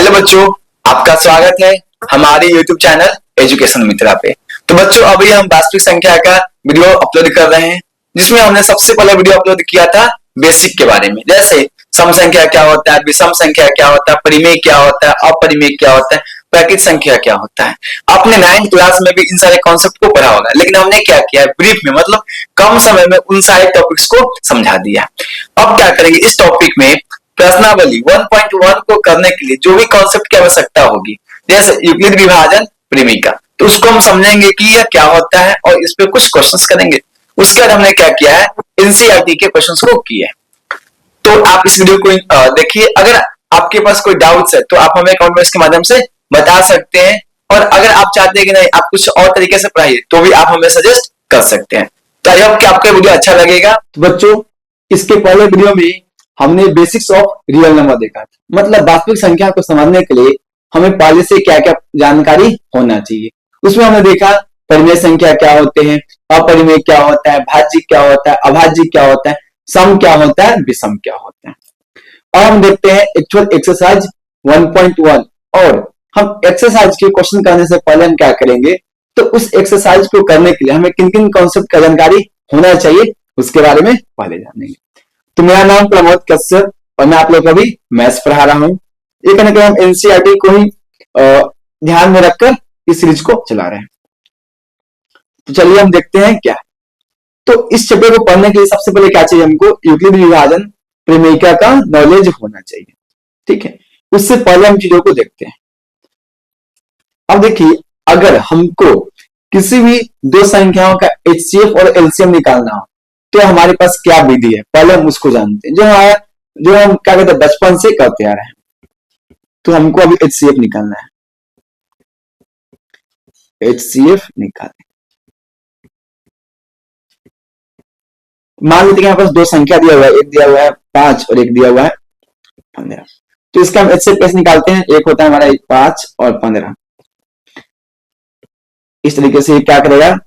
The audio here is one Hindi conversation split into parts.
हेलो बच्चों, आपका स्वागत है हमारे YouTube चैनल एजुकेशन मित्रा पे। तो बच्चों, अभी हम वास्तविक संख्या का वीडियो अपलोड कर रहे हैं, जिसमें हमने सबसे पहले वीडियो अपलोड किया था बेसिक के बारे में, जैसे सम संख्या क्या होता है, विषम संख्या क्या होता है, परिमेय क्या होता है, अपरिमेय क्या होता है, प्राकृत संख्या क्या होता है। आपने 9th क्लास में भी इन सारे कॉन्सेप्ट को पढ़ा होगा, लेकिन हमने क्या किया है, ब्रीफ में मतलब कम समय में उन सारे टॉपिक्स को समझा दिया। अब क्या करेंगे, इस टॉपिक में प्रश्नावली 1.1 को करने के लिए जो भी कॉन्सेप्ट की आवश्यकता होगी, जैसे यूक्लिड विभाजन, परिमेय, तो उसको हम समझेंगे कि यह क्या होता है और इस पे कुछ क्वेश्चंस करेंगे। उसके बाद हमने क्या किया है, एनसीईआरटी के क्वेश्चंस को किए। तो आप इस वीडियो को देखिए। अगर आपके पास कोई डाउट्स है तो आप हमें कमेंट बॉक्स के माध्यम से बता सकते हैं, और अगर आप चाहते हैं कि नहीं आप कुछ और तरीके से पढ़ाइए तो भी आप हमें सजेस्ट कर सकते हैं। तो आई होप कि आपको वीडियो अच्छा लगेगा। तो बच्चों, इसके पहले वीडियो में हमने बेसिक्स ऑफ रियल नंबर देखा, मतलब वास्तविक संख्या को समझने के लिए हमें पहले से क्या क्या जानकारी होना चाहिए। उसमें हमने देखा परिमेय संख्या क्या होते हैं, अपरिमेय क्या होता है, भाज्य क्या होता है, अभाज्य क्या होता है, सम क्या होता है, विषम क्या होता है। अब हम देखते हैं एक्चुअल एक्सरसाइज 1.1। और हम एक्सरसाइज के क्वेश्चन करने से पहले हम क्या करेंगे, तो उस एक्सरसाइज को करने के लिए हमें किन किन कॉन्सेप्ट का जानकारी होना चाहिए उसके बारे में पहले जानेंगे। तो मेरा नाम प्रमोद कश्यप और मैं आप लोग को भी मैथ्स पढ़ा रहा हूँ। ये कहने के हम एनसीईआरटी को ही ध्यान में रखकर इस सीरीज को चला रहे हैं। तो चलिए हम देखते हैं क्या। तो इस चैप्टर को पढ़ने के लिए सबसे पहले क्या चाहिए, हमको यूक्लिड विभाजन परिमेय का नॉलेज होना चाहिए। ठीक है, उससे पहले हम चीजों को देखते हैं। अब देखिए, अगर हमको किसी भी दो संख्याओं का एचसीएफ और एलसीएम निकालना हो तो हमारे पास क्या विधि है, पहले हम उसको जानते हैं, जो हम क्या कहते हैं बचपन से करते आ रहे हैं। तो हमको अभी एचसीएफ निकालना है, एचसीएफ निकालें। मान लेते हैं यहाँ पास दो संख्या दिया हुआ है, एक दिया हुआ है 5 और एक दिया हुआ है 15। तो इसका हम एचसीएफ कैसे निकालते हैं, एक होता है हमारा 5 और 15। इस तरीके से क्या करेगा,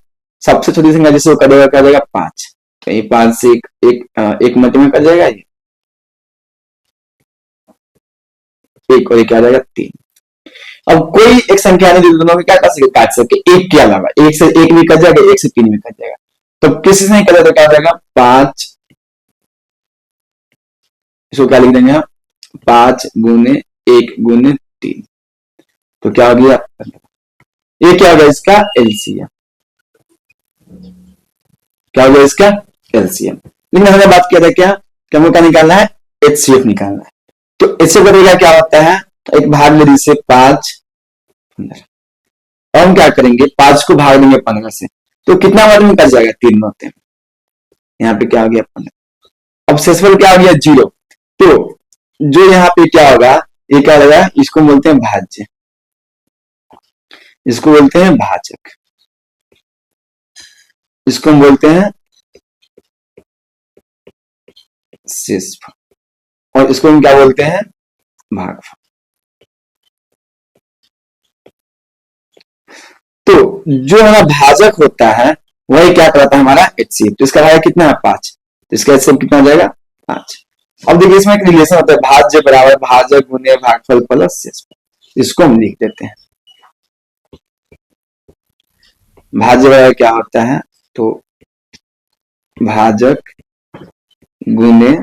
सबसे छोटी संख्या जिसे वो करेगा क्या देगा 5, तो ये 5 से एक मध्य में कर जाएगा, ये एक और एक क्या जाएगा 3। अब कोई एक संख्या नहीं, दोनों को क्या कर सके, काट सके, एक के अलावा, एक से एक भी कट जाएगा, एक से 3 भी कट जाएगा। तो किसी से नहीं कटा तो क्या हो जाएगा 5, इसको क्या लिख देंगे हम 5 गुने 1 गुने 3। तो क्या हो गया, ये क्या हो गया इसका एलसीएम, क्या हो गया इसका एलसीएम। लेकिन हमने बात किया था क्या कि हमको क्या निकालना है, एचसीएफ निकालना है। तो एचसीएफ का क्या होता है, तो एक भाग में जिससे 5 15। अब हम क्या करेंगे, 5 को भाग देंगे 15 से, तो कितना मत में कट जाएगा, 3 होते हैं। यहाँ पे क्या हो गया 15। अब शेषफल क्या हो गया 0। तो जो यहाँ पे क्या होगा, ये क्या होगा, इसको बोलते हैं भाज्य, इसको बोलते हैं भाजक, इसको हम बोलते हैं शेषफल, और इसको हम क्या बोलते हैं भागफल। तो जो हमारा भाजक होता है वही क्या करता है हमारा एचसीएफ। तो इसका भाग कितना है 5, तो इसका एचसीएफ कितना हो जाएगा 5। अब देखिए इसमें एक रिलेशन होता है, भाज्य बराबर भाजक गुने भागफल प्लस शेषफल। इसको हम लिख देते हैं, भाज्य बराबर क्या होता है, तो भाजक गुने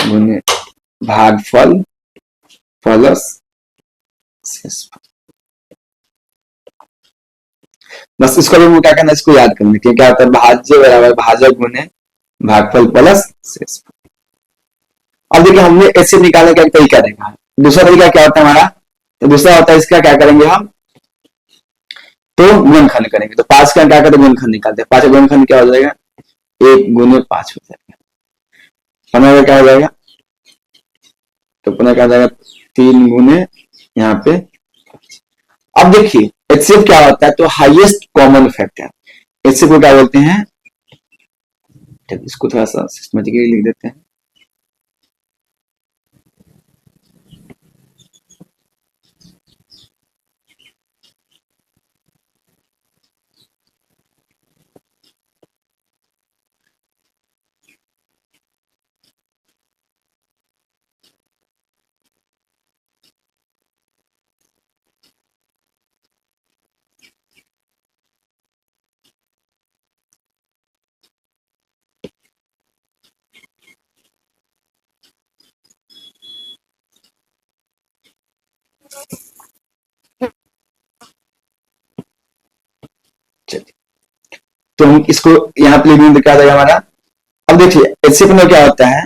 गुने भागफल प्लस शेषफल। बस इसको भी क्या करना है, इसको याद करना है, क्या होता है भाज्य बराबर भाजक गुने भागफल प्लस शेषफल। अब देखिए हमने ऐसे निकालने का एक तरीका देखा, दूसरा तरीका क्या होता है हमारा, तो दूसरा होता है इसका क्या करेंगे हम, तो गुणनखंड करेंगे। तो 5 का क्या करते हैं गुणनखंड निकालते हैं, 5 का गुणनखंड क्या हो जाएगा 1 गुने 5 हो जाएगा, 15 का क्या हो जाएगा, तो 15 क्या हो जाएगा 3 गुने यहाँ पे। अब देखिए एचसीएफ क्या होता है, तो हाईएस्ट कॉमन फैक्टर, एचसीएफ को क्या बोलते हैं, इसको थोड़ा सा सिस्टमेटिकली लिख देते हैं। तो हम इसको यहाँ पे लिख दिखा जाएगा हमारा। अब देखिए HCF में क्या होता है,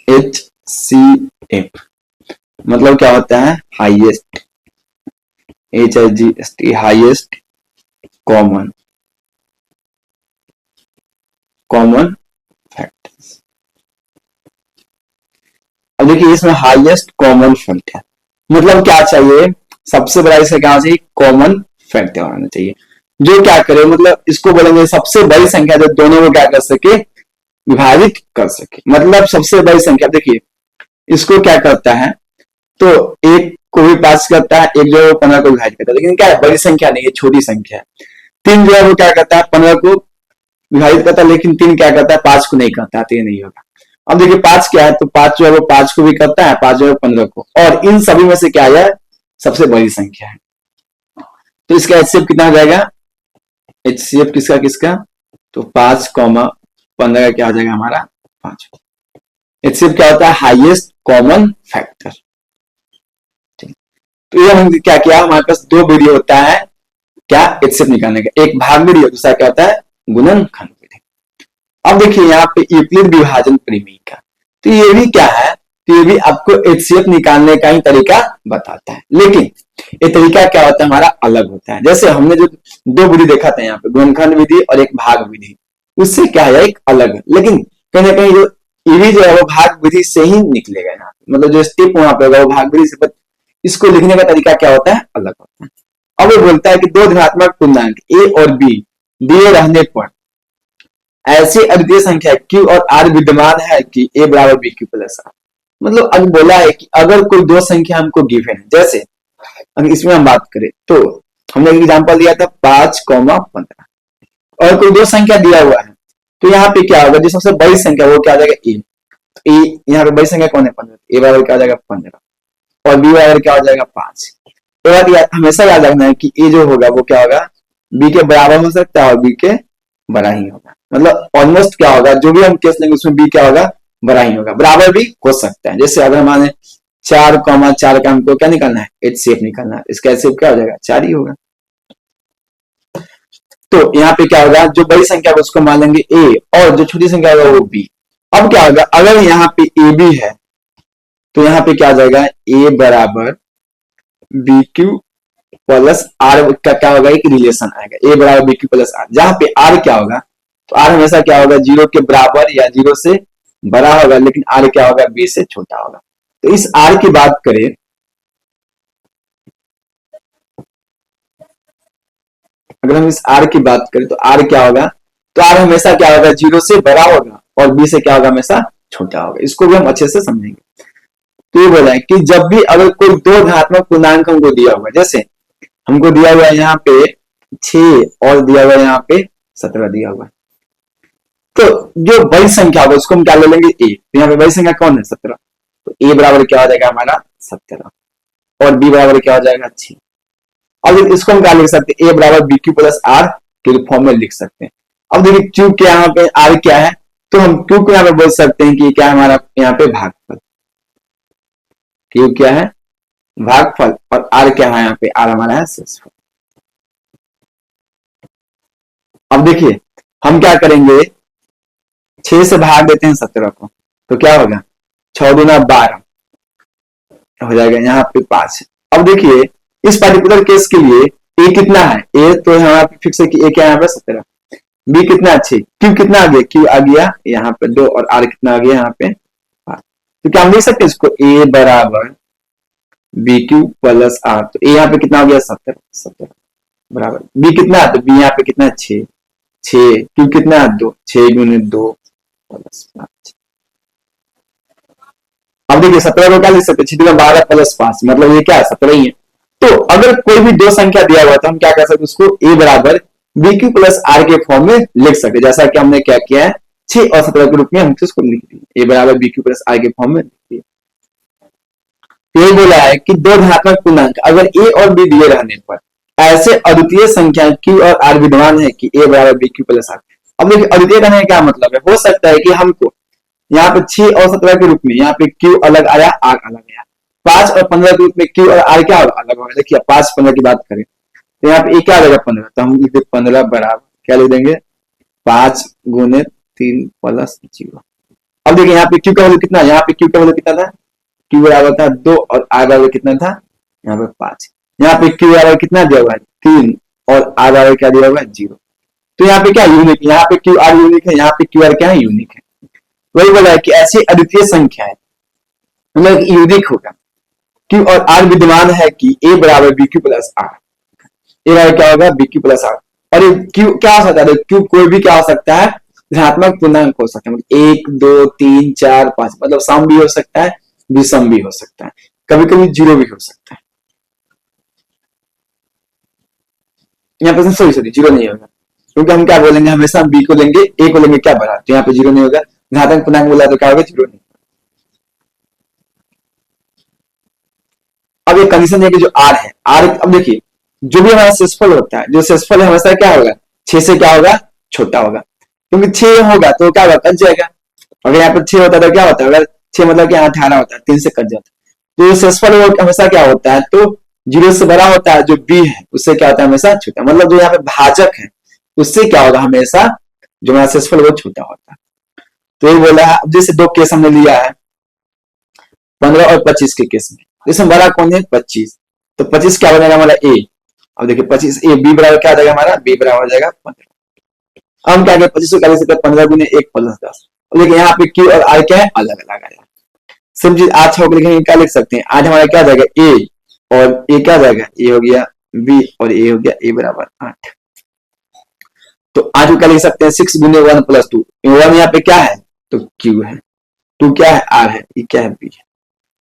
HCF मतलब क्या होता है, highest, HIGST highest common factors. अब देखिए इसमें हाईएस्ट कॉमन फैक्टर मतलब क्या चाहिए, सबसे बड़ा इसका क्या चाहिए, कॉमन फैक्टर होना चाहिए, जो क्या करे, मतलब इसको बोलेंगे सबसे बड़ी संख्या जो दोनों को क्या कर सके, विभाजित कर सके। मतलब सबसे बड़ी संख्या, देखिए इसको क्या करता है, तो एक को भी पास करता है, एक जो है 15 को विभाजित करता है, लेकिन क्या है, बड़ी संख्या नहीं है, छोटी संख्या है। 3 जो है वो क्या करता है, 15 को विभाजित करता है, लेकिन 3 क्या करता है, 5 को नहीं करता है, तो ये नहीं होगा। अब देखिए 5 क्या है, तो 5 जो है वो 5 को भी करता है, 5 जो है 15 को, और इन सभी में से क्या है, सबसे बड़ी संख्या है। तो इसका HCF कितना हो जाएगा, HCF किसका किसका, तो 5,15 क्या हो जाएगा हमारा 5। HCF क्या होता है, हाईएस्ट कॉमन फैक्टर। तो ये हम क्या किया, हमारे पास 2 विधि होता है क्या, HCF निकालने का, एक भाग विधि और दूसरा क्या होता है, गुणनखंड विधि। अब देखिए यहाँ पे यूक्लिड विभाजन परिमेय का, तो ये भी क्या है, तो ये भी आपको HCF निकालने का ही तरीका बताता है, लेकिन ये तरीका क्या होता है हमारा, अलग होता है। जैसे हमने जो 2 विधि देखा था यहाँ पे, गुणनखंड विधि और एक भाग विधि, उससे क्या है, एक अलग है, लेकिन कहीं ना कहीं जो ये जो है वो भाग विधि से ही निकलेगा यहाँ पे, मतलब जो स्टेप वहां पे होगा वो भाग विधि से, इसको लिखने का तरीका क्या होता है, अलग होता है। अब वो बोलता है कि 2 धनात्मक पूर्णांक A और B दिए रहने पर ऐसी अद्वितीय संख्या Q और R विद्यमान है कि A बराबर BQ प्लस R। मतलब अब बोला है कि अगर कोई 2 संख्या हमको गिवन है, जैसे अगर इसमें हम बात करें तो हमने एक एग्जांपल दिया था 5,15, और कोई 2 संख्या दिया हुआ है, तो यहाँ पे क्या होगा, जो सबसे बड़ी संख्या वो क्या आ जाएगा, A। A यहाँ पे बड़ी संख्या कौन है, 15, A बराबर क्या आ जाएगा 15, और B बराबर क्या हो जाएगा 5। तो बात हमेशा याद रखना है कि A जो होगा वो क्या होगा, B के बराबर हो सकता है और B के बड़ा ही होगा। मतलब ऑलमोस्ट क्या होगा, जो भी हम केस लेंगे उसमें B क्या होगा, बड़ा ही होगा, बराबर भी हो सकता है। जैसे अगर हमारे 4,4 का हमको क्या निकालना है, HCF निकालना है, इसका HCF क्या हो जाएगा, 4 ही होगा। तो यहाँ पे क्या होगा, जो बड़ी संख्या है उसको मान लेंगे A और जो छोटी संख्या होगा वो B। अब क्या होगा, अगर यहाँ पे AB है तो यहाँ पे क्या हो जाएगा, A बराबर BQ प्लस R का क्या होगा, एक रिलेशन आएगा, A बराबर BQ प्लस R, जहां पे R क्या होगा, तो R हमेशा क्या होगा, 0 के बराबर या 0 से बड़ा होगा, लेकिन R क्या होगा, B से छोटा होगा। तो इस R की बात करें, अगर हम इस R की बात करें तो R क्या होगा, तो R हमेशा क्या होगा, 0 से बड़ा होगा और B से क्या होगा, हमेशा छोटा होगा। इसको भी हम अच्छे से समझेंगे। तो ये बोला है कि जब भी अगर कोई 2 धनात्मक पूर्णांक हमको दिया हुआ, जैसे हमको दिया हुआ है यहाँ पे 6 और दिया हुआ है यहाँ पे 17 दिया हुआ है, तो जो बड़ी संख्या होगा उसको हम क्या ले लेंगे, A। तो यहाँ पे बड़ी संख्या कौन है, 17, तो A बराबर क्या हो जाएगा हमारा 17, और B बराबर क्या हो जाएगा 6। अब इसको हम क्या लिख सकते हैं, A बराबर BQ प्लस R के फॉर्म में लिख सकते हैं। अब देखिए Q क्या, यहाँ पे R क्या है, तो हम Q को यहाँ पे बोल सकते हैं कि क्या है हमारा यहाँ पे भागफल, Q क्या है भागफल, और R क्या है यहाँ पे, R हमारा है शेषफल। अब देखिए हम क्या करेंगे, 6 से भाग देते हैं 17 को, तो क्या होगा, 6 दूना 12 हो जाएगा, यहाँ पे 5। अब देखिए इस पर्टिकुलर केस के लिए A कितना है, A तो यहाँ पे फिक्स है कि A क्या है यहाँ पे 17, B कितना 6, Q कितना आ गया, Q आ गया यहाँ पे 2, और R कितना आ गया यहाँ पे 5। तो क्या हम देख सकते हैं इसको, A बराबर BQ प्लस R, तो A यहाँ पे कितना हो गया 17 बराबर, B कितना है, तो B यहाँ पे कितना 6, Q कितना है 2, 6 गुने 2 प्लस 5। अब देखिए 17 को क्या लिख सकते, 6 12 प्लस 5, मतलब ये क्या है 17 ही है। तो अगर कोई भी 2 संख्या दिया हुआ तो हम क्या कर सकते, उसको A बराबर BQ प्लस R के फॉर्म में लिख सकते, जैसा कि हमने क्या किया है 6 और 17 के रूप में हम इसको लिख दिए, A बराबर BQ प्लस R के फॉर्म में लिख दिए। ये बोला है कि 2 धनात्मक पूर्णांक अगर A और B दिए रहने पर ऐसे अद्वितीय संख्या Q और R विद्यमान है कि A बराबर BQ प्लस R। अब देखिए अद्वितीय करने का क्या मतलब है, हो सकता है कि हमको यहाँ पे 6 और 17 के रूप में यहाँ पे Q अलग आया, R अलग आया, 5 और 15 के रूप में क्यू और आर क्या होगा, अलग होगा। देखिए 5 15 की बात करें तो यहाँ पे क्या आ जाएगा 15, तो हम लिख दें 15 बराबर क्या लिख देंगे 5 गुने 3 प्लस 0। अब देखिए यहाँ पे क्यू का वैल्यू कितना, यहाँ पे क्यू का वैल्यू कितना था, क्यू बराबर था 2 और आर बराबर कितना था यहाँ पे 5। यहाँ पे क्यू बराबर कितना दिया हुआ है 3 और आर बराबर क्या दिया हुआ है 0। तो यहाँ पे क्या यूनिक, यहाँ पे क्यू आर यूनिक है, यहाँ पे क्यू आर क्या है यूनिक है। वही बोला है कि ऐसी अद्वितीय संख्या है मतलब यूनिक होगा। क्यू और आर विद्यमान है कि ए बराबर बी क्यू प्लस आर, ए बराबर क्या होगा बी क्यू प्लस आर। और ये क्यू क्या हो सकता है, क्यू कोई भी क्या हो सकता है धनात्मक पूर्णांक हो सकता है, मतलब 1 2 3 4 5, मतलब सम भी हो सकता है विषम भी हो सकता है, कभी कभी जीरो भी हो सकता है। यहाँ पे सॉरी जीरो नहीं होगा, क्योंकि हम क्या बोलेंगे हमेशा बी को लेंगे ए को लेंगे क्या बड़ा, तो यहाँ पे जीरो नहीं होगा। धनात्मक पूर्णांक बोला तो क्या होगा जीरो नहीं। अब एक कंडीशन है कि जो आर है, आर अब देखिए जो भी हमारा शेषफल होता है, जो शेषफल है हमेशा क्या होगा 6 से क्या होगा छोटा होगा, क्योंकि 6 होगा तो क्या होगा कट जाएगा। अगर यहाँ पर 6 होता है तो क्या होता है, अगर 6 मतलब कि 18 होता है 3 से कट जाता है। तो शेषफल हमेशा क्या होता है, तो 0 से बड़ा होता है, जो बी है उससे क्या होता है हमेशा छोटा, मतलब जो यहाँ पे भाजक है उससे क्या होगा हमेशा जो हमारा शेषफल वो छोटा होता है। तो ये बोला है, अब जैसे दो केस हमने लिया है 15 और 25 के केस में, इसमें बड़ा कौन है 25, तो 25 क्या बनेगा हमारा ए। अब देखिए 25 ए बी बराबर क्या आ जाएगा हमारा बी बराबर हो जाएगा 15। हम क्या 25 को क्या लिख सकते हैं 15 गुने 1 प्लस 10। देखिए यहाँ पे क्यू और आर क्या है अलग अलग आया। सेम चीज 8 6 को लिखेंगे क्या लिख सकते हैं 8 हमारा क्या जाएगा ए और ए क्या जाएगा ए हो गया बी और ए हो गया ए बराबर 8। तो 8 को क्या लिख सकते हैं 6 गुने 1 प्लस 2, 1 यहाँ पे क्या है तो क्यू है, 2 क्या है आर है, ये क्या है बी है,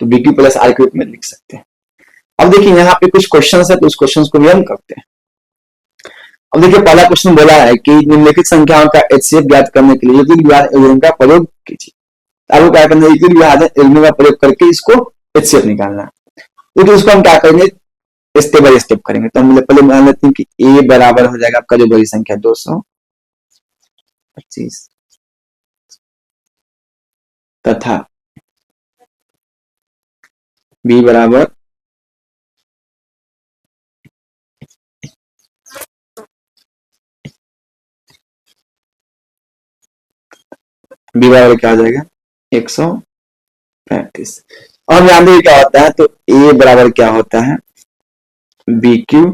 तो बी क्यू प्लस आर के रूप में लिख सकते हैं। अब देखिए यहाँ पे कुछ क्वेश्चंस है तो उस क्वेश्चंस को भी हम करते हैं। अब देखिए पहला क्वेश्चन बोला है कि निम्नलिखित संख्याओं का एचसीएफ ज्ञात करने के लिए युक्लिड विभाजन एल्गोरिथम का प्रयोग कीजिए। आपको क्या करना है युक्लिड विभाजन एल्गोरिथम का प्रयोग करके इसको एचसीएफ निकालना है। तो उसको हम क्या करेंगे स्टेप बाय स्टेप करेंगे। तो हम पहले मान लेते हैं कि ए बराबर हो जाएगा आपका जो बड़ी संख्या 225 तथा बी बराबर बी बराबर क्या आ जाएगा 135। और हम जानते हैं क्या होता है, तो ए बराबर क्या होता है बी क्यू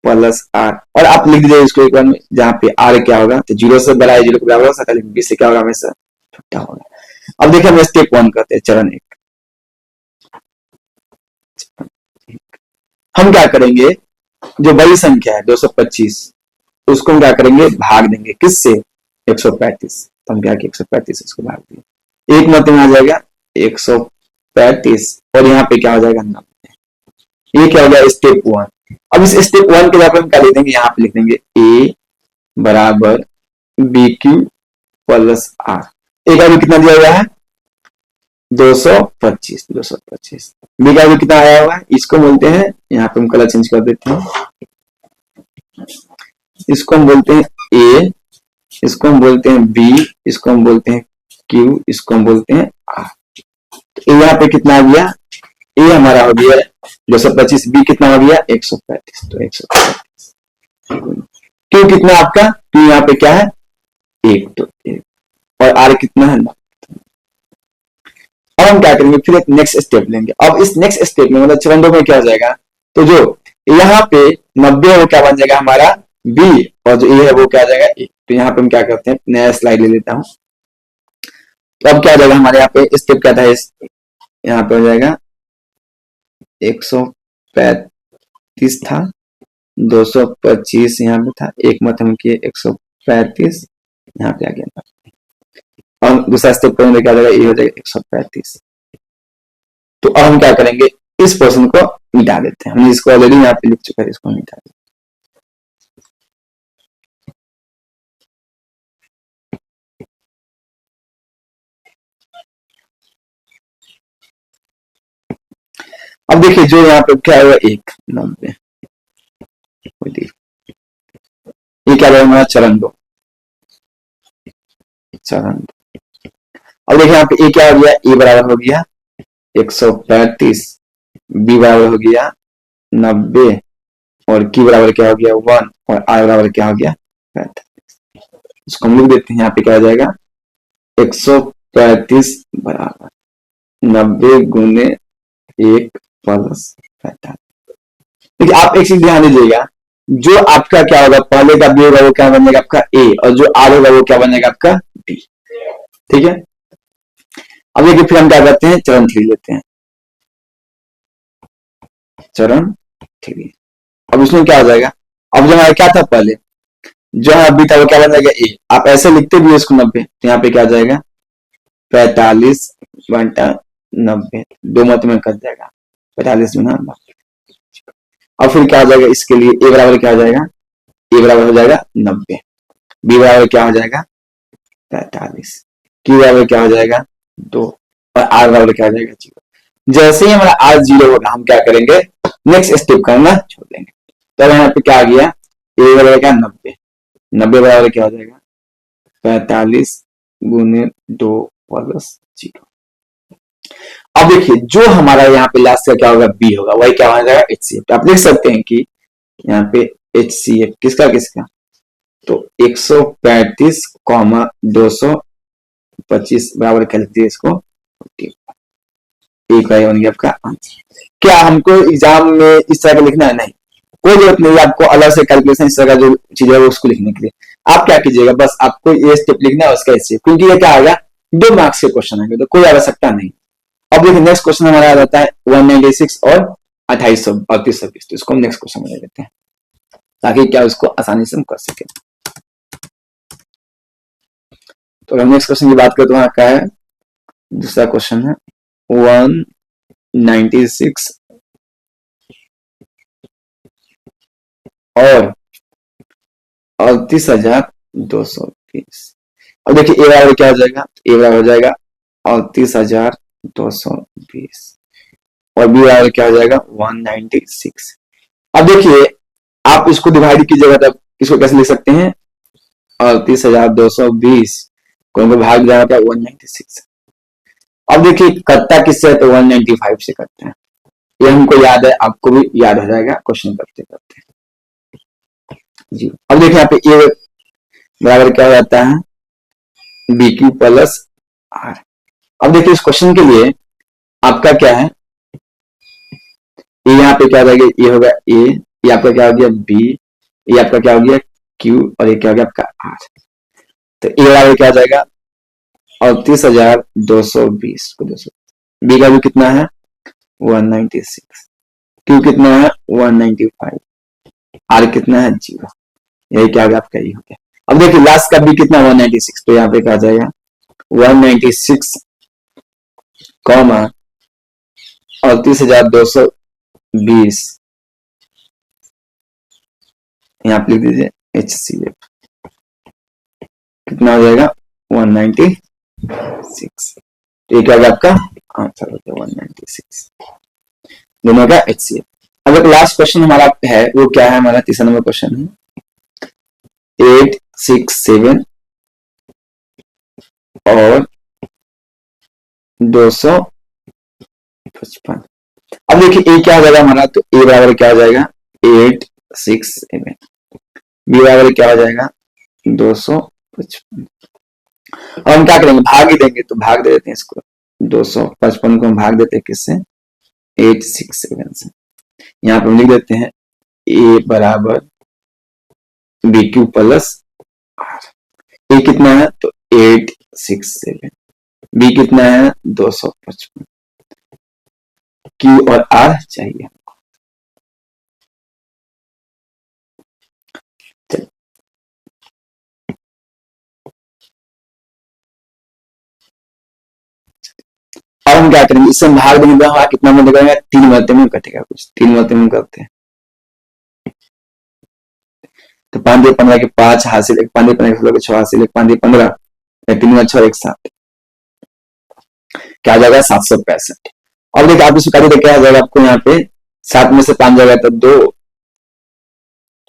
प्लस आर, और आप लिख दीजिए इसको एक बार में जहां पे आर क्या होगा तो 0 से बड़ा है 0 के बराबर हो सकता है, लेकिन बी से क्या होगा हमेशा छोटा होगा। अब देखिए हम स्टेप 1 करते हैं चरण 1। हम क्या करेंगे जो बड़ी संख्या है 225 उसको हम क्या करेंगे भाग देंगे किससे 135। तो हम क्या 135 इसको भाग देंगे, एक मत में आ जाएगा 135 और यहाँ पे क्या हो जाएगा 90। ये क्या हो गया स्टेप 1। अब इस स्टेप 1 के जगह हम क्या लिख देंगे यहाँ पे लिख देंगे ए बराबर बी क्यू प्लस आर। ए का भी कितना दिया हुआ है 225 बी का भी कितना आया हुआ है इसको बोलते हैं, यहाँ पे हम कलर चेंज कर देते हैं, इसको हम बोलते हैं ए, इसको हम बोलते हैं बी, इसको हम बोलते हैं क्यू, इसको हम बोलते हैं आर। तो यहाँ पे कितना आ गया ए हमारा हो गया 225, बी कितना हो गया 135, तो 135 क्यू कितना आपका क्यू यहाँ पे क्या है 1 तो 1 और आर कितना है 9। अब हम क्या करेंगे फिर एक नेक्स्ट स्टेप लेंगे। अब इस नेक्स्ट स्टेप में मतलब चरण 2 में क्या हो जाएगा, तो जो यहाँ पे 90 है वो क्या बन जाएगा हमारा बी और जो ए है वो क्या आ जाएगा ए। तो यहाँ पे हम क्या करते हैं नया स्लाइड ले लेता हूं। तो अब क्या आ जाएगा हमारे यहाँ पे स्टेप क्या था यहाँ पे हो जाएगा 135 था 225 यहाँ पे था, एक मत हम किए 135 यहाँ पे आ गया और दूसरा स्टेप करेंगे क्या हो जाएगा ये हो जाएगा 135। तो अब हम क्या करेंगे इस पोर्शन को मिटा देते हैं, हमने इसको ऑलरेडी यहाँ पे लिख चुका है, इसको मिटा देते हैं। अब देखिए जो यहाँ पे क्या हुआ 190, ये क्या रहेगा हमारा चरण 2। अब देखिए यहाँ पे ए क्या हो गया ए बराबर हो गया 135, बी बराबर हो गया 90 और की बराबर क्या हो गया 1 और आर बराबर क्या हो गया 45। इसको हम लिख देते हैं, यहाँ पे क्या हो जाएगा 135 बराबर 90 गुने 1 प्लस 45। देखिए आप एक चीज ध्यान दीजिएगा, जो आपका क्या होगा पहले का बी होगा वो क्या बनेगा आपका ए, और जो आर होगा वो क्या बनेगा आपका बी। ठीक है, अब देखिए फिर हम क्या करते हैं, चरण 3 लेते हैं, चरण 3। अब इसमें क्या हो जाएगा, अब जो हमारा क्या था पहले, जो हमारा बी था वो क्या बन जाएगा ए, आप ऐसे लिखते भी इसको 90, तो यहाँ पे क्या आ जाएगा 45 बटा 90, दो मत में कट जाएगा 45 गुना 90। अब फिर क्या हो जाएगा, इसके लिए ए बराबर क्या हो जाएगा, ए बराबर हो जाएगा 90, बी बराबर क्या हो जाएगा 45, की बराबर क्या हो जाएगा 2 और आर बराबर क्या हो जाएगा 0। जैसे ही हमारा आर 0 होगा हम क्या करेंगे, नेक्स्ट स्टेप करना छोड़ देंगे। तो यहाँ पे क्या आ गया, ए बराबर क्या 90, 90 बराबर क्या हो जाएगा 45 गुने 2 प्लस 0। अब देखिए जो हमारा यहाँ पे लास्ट का क्या होगा बी होगा, वही क्या हो जाएगा HCF। तो आप लिख सकते हैं कि यहाँ पे HCF किसका किसका, तो 135 कॉमा 225 बराबर क्या लिख दिए इसको, एक बन गया आपका आंसर। क्या हमको एग्जाम में इस तरह का लिखना है, नहीं, कोई जरूरत नहीं आपको अलग से कैलकुलेशन इस तरह का जो चीज है उसको लिखने के लिए। आप क्या कीजिएगा, बस आपको ये स्टेप लिखना है उसका HCF, क्योंकि ये क्या आएगा 2 मार्क्स के क्वेश्चन आएंगे, तो कोई आवश्यकता नहीं। अब देखिए नेक्स्ट क्वेश्चन हमारा आ जाता है 196 और 2820, तो इसको हम नेक्स्ट क्वेश्चन में ले लेते हैं ताकि क्या उसको आसानी से हम कर सके। तो हम नेक्स्ट क्वेश्चन की बात करते हैं, क्या है दूसरा क्वेश्चन है 196 और 38,220। अब देखिए ए बराबर क्या हो जाएगा, ए बराबर हो जाएगा 38,220 और बी बराबर क्या हो जाएगा 196। अब देखिए आप इसको डिवाइड कीजिएगा तब इसको कैसे लिख सकते हैं, 38,220 को भाग जाएगा 196। अब देखिए कटता किससे है, तो 195 से करते हैं, ये हमको याद है, आपको भी याद हो जाएगा क्वेश्चन करते करते जी। अब देखिए यहाँ पे ए बराबर क्या हो जाता है बी क्यू प्लस आर। अब देखिए इस क्वेश्चन के लिए आपका क्या है, ये यहाँ पे क्या हो जाएगा, ये होगा ए, ये आपका क्या हो गया बी, ये आपका क्या हो गया क्यू और ये क्या हो गया आपका आर। तो ए बराबर क्या हो जाएगा 38,220 को 200, बी का भी कितना है 196, क्यू कितना है 195, आर कितना है 0, यही क्या हो गया आपका ये हो गया। अब देखिए लास्ट का बी कितना 196, तो यहाँ पे क्या आ जाएगा 196 कॉमा 38,220, यहाँ पे लिख दीजिए HCF, कितना हो जाएगा 196, ये क्या होगा आपका आंसर हो गया 196, दोनों का HCF। अब एक लास्ट क्वेश्चन हमारा है वो क्या है, हमारा तीसरा नंबर क्वेश्चन है 867 और 255। अब देखिए ए क्या हो जाएगा हमारा, तो ए बराबर क्या हो जाएगा 867, बी बराबर क्या हो जाएगा 255। और हम क्या करेंगे भाग ही देंगे, तो भाग दे देते हैं इसको, 255 को हम भाग देते हैं किससे 867 से। यहाँ पे हम लिख देते हैं ए बराबर बी क्यू प्लस आर। ए कितना है तो 867, बी कितना है 255, क्यू और आर चाहिए हमको। अब हम क्या करेंगे, इससे भाग देंगे तो कितना मिलेगा 3 मरते में कटेगा, कुछ 3 मरते में करते हैं, तो 5 दिए 15 के 5 हासिल, 1 5 दिए 15 के 16 के 6 हासिल, 1 5 दिए 15, 3 में 6 1 7, क्या आ जाएगा 765। अब देखिए आप इसको करेंगे क्या आ जाएगा आपको, यहाँ पे 7 में से 5 जाएगा तो 2,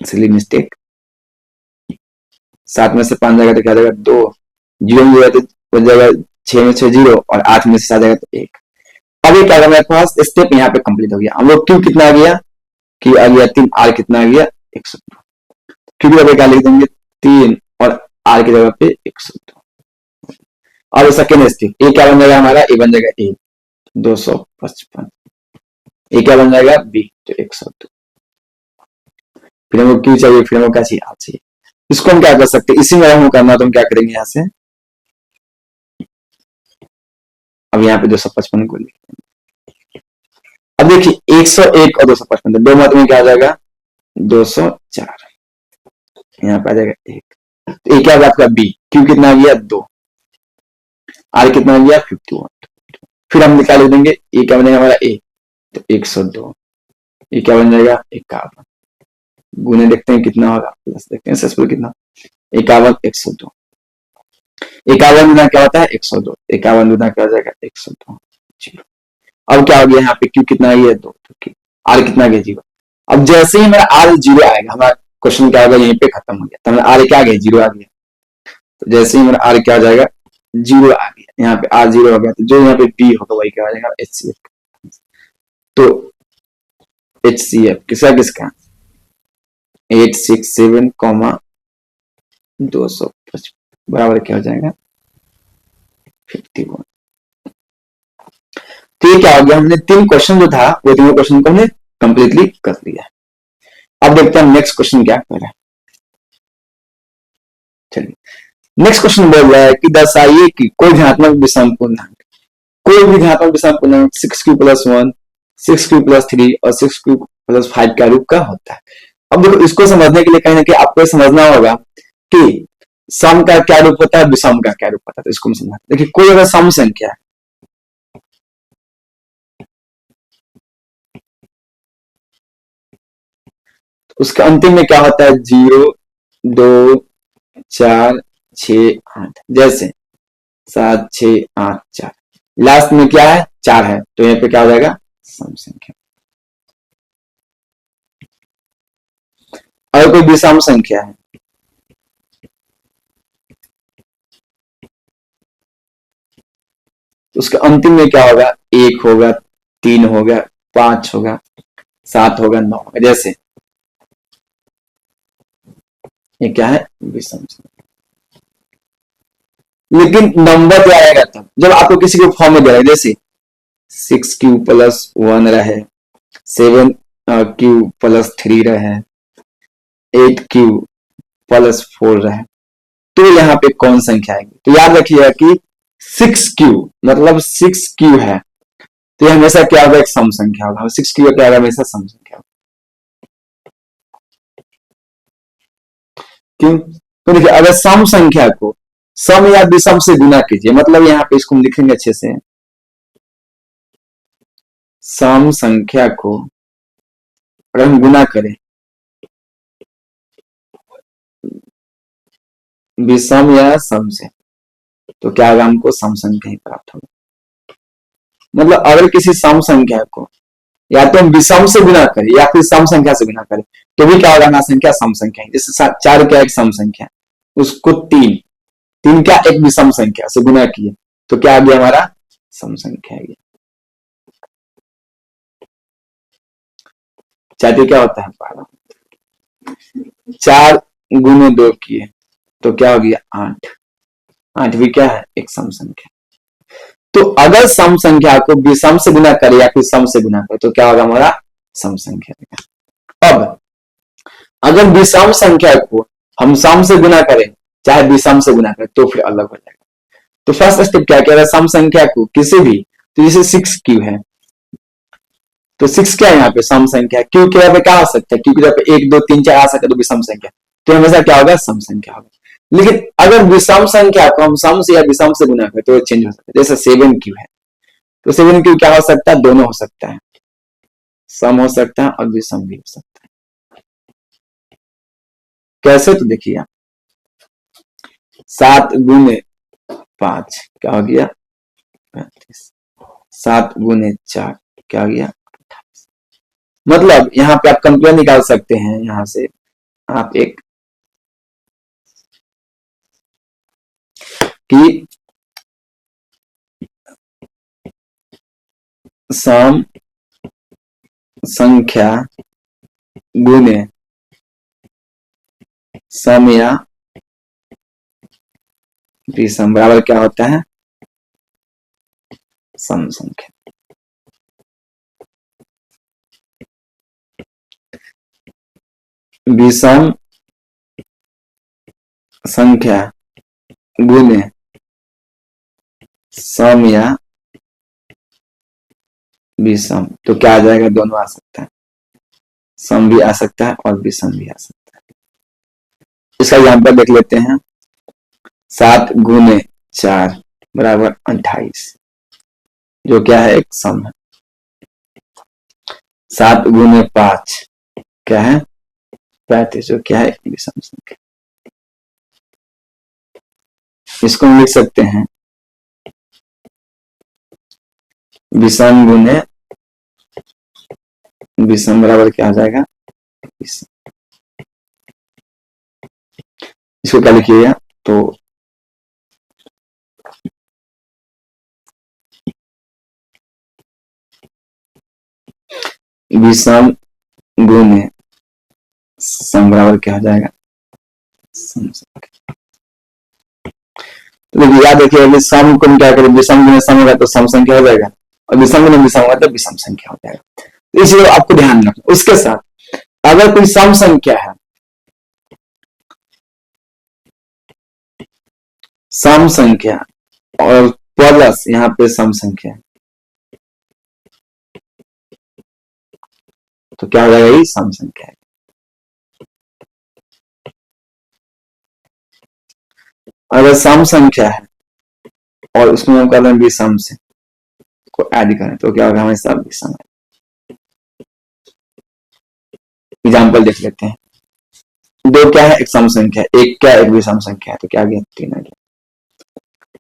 सिली मिस्टेक, 7 में से 5 जाएगा तो क्या जाएगा 2, 0 में जाएगा तो बच जाएगा 6 में 6 0 और 8 में से 7 जाएगा तो 1, अब ये क्या होगा, मेरे पास स्टेप यहाँ पे कंप्लीट हो गया। हम लोग क्यू कितना आ गया, क्यू आ गया 3, आर कितना आ गया 102। क्यू की जगह क्या लिख देंगे 3 और आर की जगह पे 102। अब सेकेंड स्टेप ए क्या बन जाएगा हमारा, ए बन जाएगा ए 255, ए क्या बन जाएगा बी तो 102। फिर हमको क्यू चाहिए, फिर हमको क्या चाहिए आर चाहिए। इसको हम क्या कर सकते हैं, इसी में हम करना तो हम क्या करेंगे यहाँ से, अब यहाँ पे 255 को लिखेंगे। अब देखिए 101 और 255 दो मत में क्या आ जाएगा 204, यहाँ पे आ जाएगा 1। तो ए क्या होगा आपका बी, क्यू कितना आ गया 2, आर कितना आ गया 51। फिर हम निकाल देंगे ए क्या बनेगा हमारा ए तो 102, ये क्या बन जाएगा 51। गुने देखते हैं कितना होगा, प्लस देखते हैं सक्सेसफुल कितना 51 102। 51 गुना क्या होता है 102, 51 गुना क्या हो जाएगा 102 जीरो। अब क्या हो गया यहाँ पे क्यू कितना है 2, आर कितना गया 0। अब जैसे ही मेरा आर 0 आएगा, हमारा क्वेश्चन क्या होगा यहीं पे खत्म हो गया। तो मेरा आर क्या आ गया 0 आ गया। तो जैसे ही मेरा आर क्या हो जाएगा 0 आ गया, यहाँ पे आर 0 हो गया, तो जो यहाँ पे बी होगा वही क्या हो जाएगा HCF। तो HCF किसका किसका 867, 255 बराबर क्या हो जाएगा 51। तो ये क्या हो गया, हमने 3 क्वेश्चन जो था वो तीनों क्वेश्चन को हमने कंप्लीटली कर लिया। अब देखते हैं नेक्स्ट क्वेश्चन क्या कर रहा है। चलिए नेक्स्ट क्वेश्चन बोल रहा है कि दर्शाइए कि कोई धनात्मक विषम पूर्णांक, कोई भी धनात्मक विषम पूर्णांक 6q+1, 6q+3 और 6q+5 का रूप का होता है। अब देखो इसको समझने के लिए कहीं ना कहीं आपको समझना होगा कि सम का क्या रूप होता है, विषम का क्या रूप होता है। तो इसको समझना, देखिए कोई अगर सम संख्या है, उसके अंतिम में क्या होता है 0, 2, 4, 6, 8, जैसे 7, 6, 8, 4, लास्ट में क्या है 4 है, तो यहाँ पे क्या हो जाएगा सम संख्या। अगर कोई विषम संख्या है, तो उसके अंतिम में क्या होगा 1 होगा, 3 होगा, 5 होगा, 7 होगा, 9 होगा, जैसे ये क्या है विषम संख्या। लेकिन नंबर क्या आएगा तब जब आपको किसी को फॉर्म में दे रहा है, जैसे 6q+1 रहे, 7q+3 रहे, 8q+4 रहे, तो यहाँ पे कौन संख्या आएगी। तो याद रखिएगा कि 6q मतलब 6q है, तो ये हमेशा क्या होगा एक सम संख्या होगा। 6q क्या होगा हमेशा सम संख्या होगा। क्यों, तो देखिए अगर सम संख्या को सम या विषम से गुना कीजिए, मतलब यहाँ पे इसको हम लिखेंगे अच्छे से, सम संख्या को अगर हम गुना करें विषम या सम से, तो क्या होगा हमको सम संख्या ही प्राप्त होगा। मतलब अगर किसी सम संख्या को या तो हम विषम से गुना करें या फिर सम संख्या से गुना करें, तो भी क्या होगा ना संख्या सम संख्या है। जैसे 4 क्या एक सम संख्या, उसको 3 क्या एक विषम संख्या से गुना किए, तो क्या आ गया हमारा सम संख्या आ गया। चाहते क्या होता है 12, 4 गुने 2 किए तो क्या हो गया 8, 8 भी क्या है एक सम संख्या। तो अगर सम संख्या को विषम से गुना करें या फिर सम से गुना करें, तो क्या होगा हमारा सम संख्या। अब अगर विषम संख्या को हम सम से गुना करें चाहे विषम से गुना करें, तो फिर अलग हो जाएगा। तो फर्स्ट स्टेप क्या कह रहा है, सम संख्या को किसी भी, तो जैसे 6q है, तो 6 क्या है यहाँ पे सम संख्या, क्यू के यहाँ पे क्या आ सकता है, क्यू के यहाँ पे 1, 2, 3, 4 आ सकता है, तो विषम संख्या, तो हमेशा क्या होगा सम संख्या होगा। लेकिन अगर विषम संख्या को हम सम से या विषम से गुना करें तो चेंज हो सकता है। जैसे 7q है, तो 7q क्या हो सकता है, दोनों हो सकता है, सम हो सकता है और विषम भी हो सकता है। कैसे, तो देखिए आप 7 गुने 5 क्या हो गया 35, 7 गुने 4 क्या हो गया 28। मतलब यहाँ पे आप कंपेयर निकाल सकते हैं, यहां से आप एक कि सम संख्या गुने सम या विषम बराबर क्या होता है? सम संख्या। विषम संख्या गुने सम या विषम, तो क्या आ जाएगा? दोनों आ सकता है, सम भी आ सकता है और विषम भी आ सकता है। इसका एग्जाम्पल देख लेते हैं। 7 गुने 4 बराबर 28, जो क्या है? एक सम है। 7 गुने 5 क्या है? 35, जो क्या है? विषम संख्या। इसको हम लिख सकते हैं विषम गुने विषम बराबर क्या आ जाएगा? विषम। इसको क्या लिखिएगा? तो विषम गुने सम बराबर क्या हो जाएगा? सम संख्या। तो देखिए, याद देखिए, सम को हम क्या करें? विषम गुने सम होगा तो सम संख्या हो जाएगा, और विषम गुने विषम होगा तो विषम संख्या हो जाएगा। तो इसलिए आपको ध्यान रखना। उसके साथ अगर कोई सम संख्या है, सम संख्या और प्लस यहाँ पे सम संख्या, तो क्या हो जाएगा? ये सम संख्या है। अगर सम संख्या है और उसमें हम कर रहे हैं विषम से को ऐड करें तो क्या होगा? हमेशा विषम है। एग्जाम्पल देख लेते हैं। 2 क्या है? एक सम संख्या, 1 क्या है? एक विषम संख्या है, तो क्या आ गया? 3 आ गया।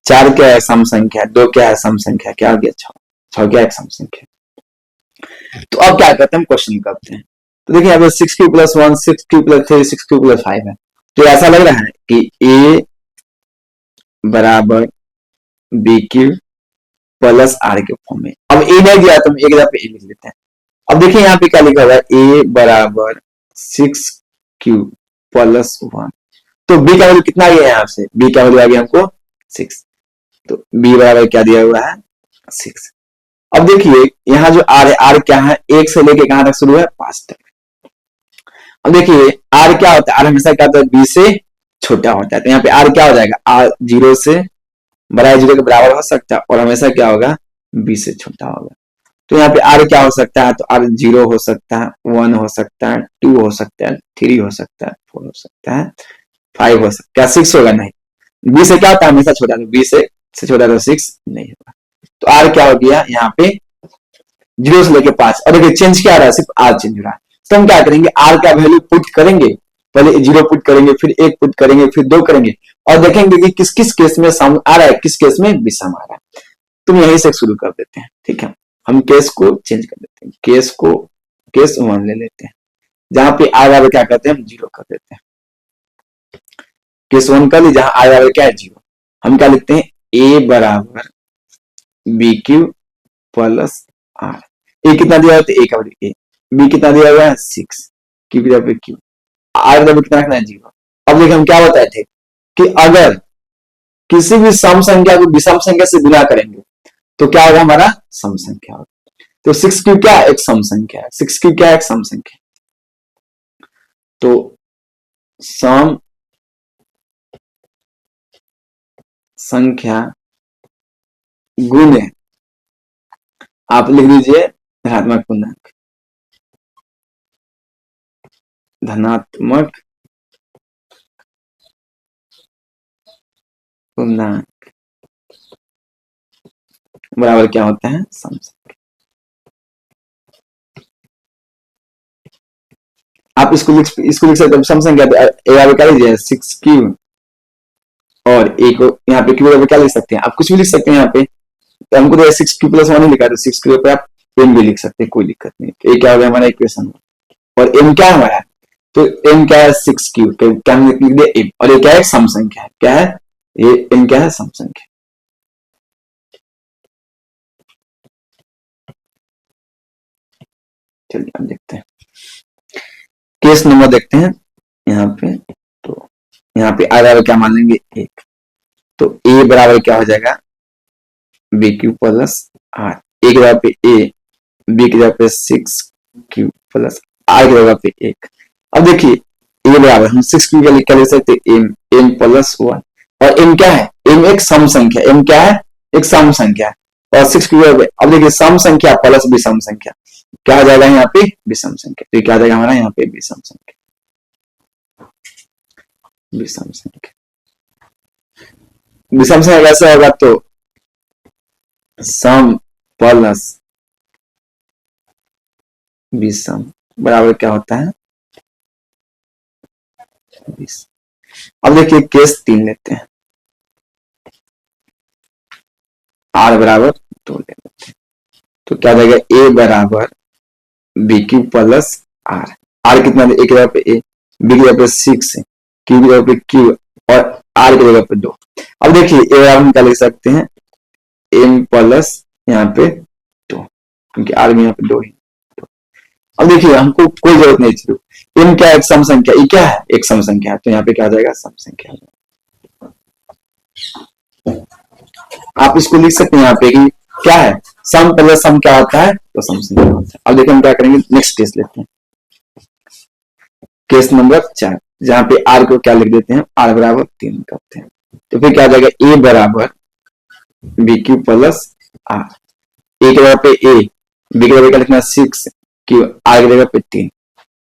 4 क्या है? सम संख्या। 2 क्या है? सम संख्या, क्या आ गया? 6। 6 क्या है? एक सम संख्या। तो अब क्या करते हैं? हम क्वेश्चन करते हैं। तो देखिए यहाँ पे 6 Q plus 1, 6 Q plus 3, 6 Q plus 5 है। तो ऐसा लग रहा है कि ए बराबर बी क्यू प्लस आर के फॉर्म में। अब ए नहीं दिया तो हम एक जगह पे ए लिख लेते हैं। अब देखिए यहाँ पे क्या लिखा हुआ है? ए बराबर 6 क्यू प्लस 1। तो बी का वैल्यू कितना गया यहाँ से? बी का वैल्यू आ गया हमको 6। तो बी बराबर क्या दिया हुआ है? 6। अब देखिए यहाँ जो आर है, आर क्या है? 1 से लेके कहां तक शुरू है? 5 तक। अब देखिए आर क्या होता है? आर हमेशा क्या होता है? बी से छोटा होता है। तो यहाँ पे आर क्या हो जाएगा? आर 0 से बड़ा 0 के बराबर हो सकता है और हमेशा क्या होगा? बी से छोटा होगा। तो यहाँ पे आर क्या हो सकता है? तो आर 0 हो सकता है, 1 हो सकता है, 2 हो सकता है, 3 हो सकता है, 4 हो सकता है, 5 हो सकता है। क्या 6 होगा? नहीं। बी से क्या होता है? हमेशा छोटा। तो बी से छोटा तो 6 नहीं होगा। तो आर क्या हो गया? यहाँ पे 0 से लेके 5। और देखिए चेंज क्या आ रहा है? सिर्फ आर चेंज हो रहा है। तो हम क्या करेंगे? आर का वैल्यू पुट करेंगे। पहले 0 पुट करेंगे, फिर 1 पुट करेंगे, फिर 2 करेंगे, और देखेंगे कि किस किस केस में सम आ रहा है, किस केस में विषम आ रहा है। तुम यहीं से शुरू कर देते हैं। ठीक है, हम केस को चेंज कर देते हैं। केस 1 ले लेते हैं, जहां पे आर बराबर क्या करते हैं? हम 0 कर देते हैं। केस 1 कर ली, जहां आर बराबर क्या है? 0। हम क्या लिखते हैं? ए बराबर बी क्यू प्लस आर। ए कितना दिया हुआ है? ए का वैल्यू ए। बी कितना दिया हुआ है? 6। क्यू की जगह क्यू। आर का कितना रखना है? 0। अब देखिए हम क्या बताए थे कि अगर किसी भी सम संख्या को विषम संख्या से गुणा करेंगे तो क्या होगा? हमारा सम संख्या होगा। तो 6 क्यू क्या है? एक सम संख्या है। 6 क्यू क्या है? एक सम संख्या। तो सम संख्या गुणे, आप लिख लीजिए धनात्मक पूर्णांक, धनात्मक पूर्णांक बराबर क्या होता है? सम संख्या। आप इसको लिख सकते हैं। सम संख्या क्या लीजिए? 6 क्यू, और ए को यहाँ पे क्यू क्या लिख सकते हैं? आप कुछ भी लिख सकते हैं यहाँ पे। तो हमको तो 6 क्यू प्लस 1 ही लिखा है, तो 6 क्यू पे आप एम भी लिख सकते हैं, कोई दिक्कत नहीं। तो ये क्या हो गया? हमारा इक्वेशन। और एम क्या हमारा है? तो एम क्या है? 6 क्यू। क्या हम लिख दिया? एम। और ये क्या है? सम संख्या है। क्या है ये? एम क्या है? सम संख्या। चलिए हम देखते हैं, केस नंबर देखते हैं यहाँ पे। तो यहाँ पे आ बराबर क्या मान लेंगे 1, तो ए बराबर क्या हो जाएगा बी क्यू प्लस आर, ए की जगह पे ए, बी की जगह पे 6 क्यू प्लस आर की जगह पे 1। अब देखिए ए बराबर हम 6 क्यू का लिख सकते एम, एम प्लस 1, और एम क्या है, एम एक सम संख्या, एम क्या है एक सम संख्या है, और 6 क्यू। अब देखिए सम संख्या प्लस विषम संख्या क्या हो जाएगा यहाँ पे विषम संख्या, तो क्या आ जाएगा हमारा यहाँ पे विषम संख्या, विषम संख्या। विषम संख्या कैसे होगा, तो सम प्लस विषम बराबर क्या होता है 20। अब देखिए केस 3 लेते हैं, आर बराबर 2 ले लेते हैं, तो क्या जाएगा ए बराबर B Q plus R, R कितना है, ए की जगह पे ए, बी की जगह पे 6 है, क्यू की जगह पे क्यू, और आर की जगह पे 2। अब देखिए ए बराबर हम क्या लिख सकते हैं एम प्लस यहाँ पे 2, क्योंकि आर में यहाँ पे 2 ही। अब देखिए हमको कोई जरूरत नहीं चाहिए, एम क्या है एक सम संख्या, ई क्या है एक सम संख्या, तो यहाँ पे क्या आ जाएगा सम संख्या। आप इसको लिख सकते हैं यहाँ पे कि क्या है सम प्लस सम क्या होता है, तो सम संख्या होता है। अब देखिए हम क्या करेंगे, नेक्स्ट केस लेते हैं, केस नंबर 4, जहां पे आर को क्या लिख देते हैं आर बराबर 3 करते हैं, तो फिर क्या आ जाएगा ए बराबर बी क्यू प्लस आर, ए की जगह पे ए, बी की जगह क्या लिखना 6 क्यू, आर की जगह पे 3।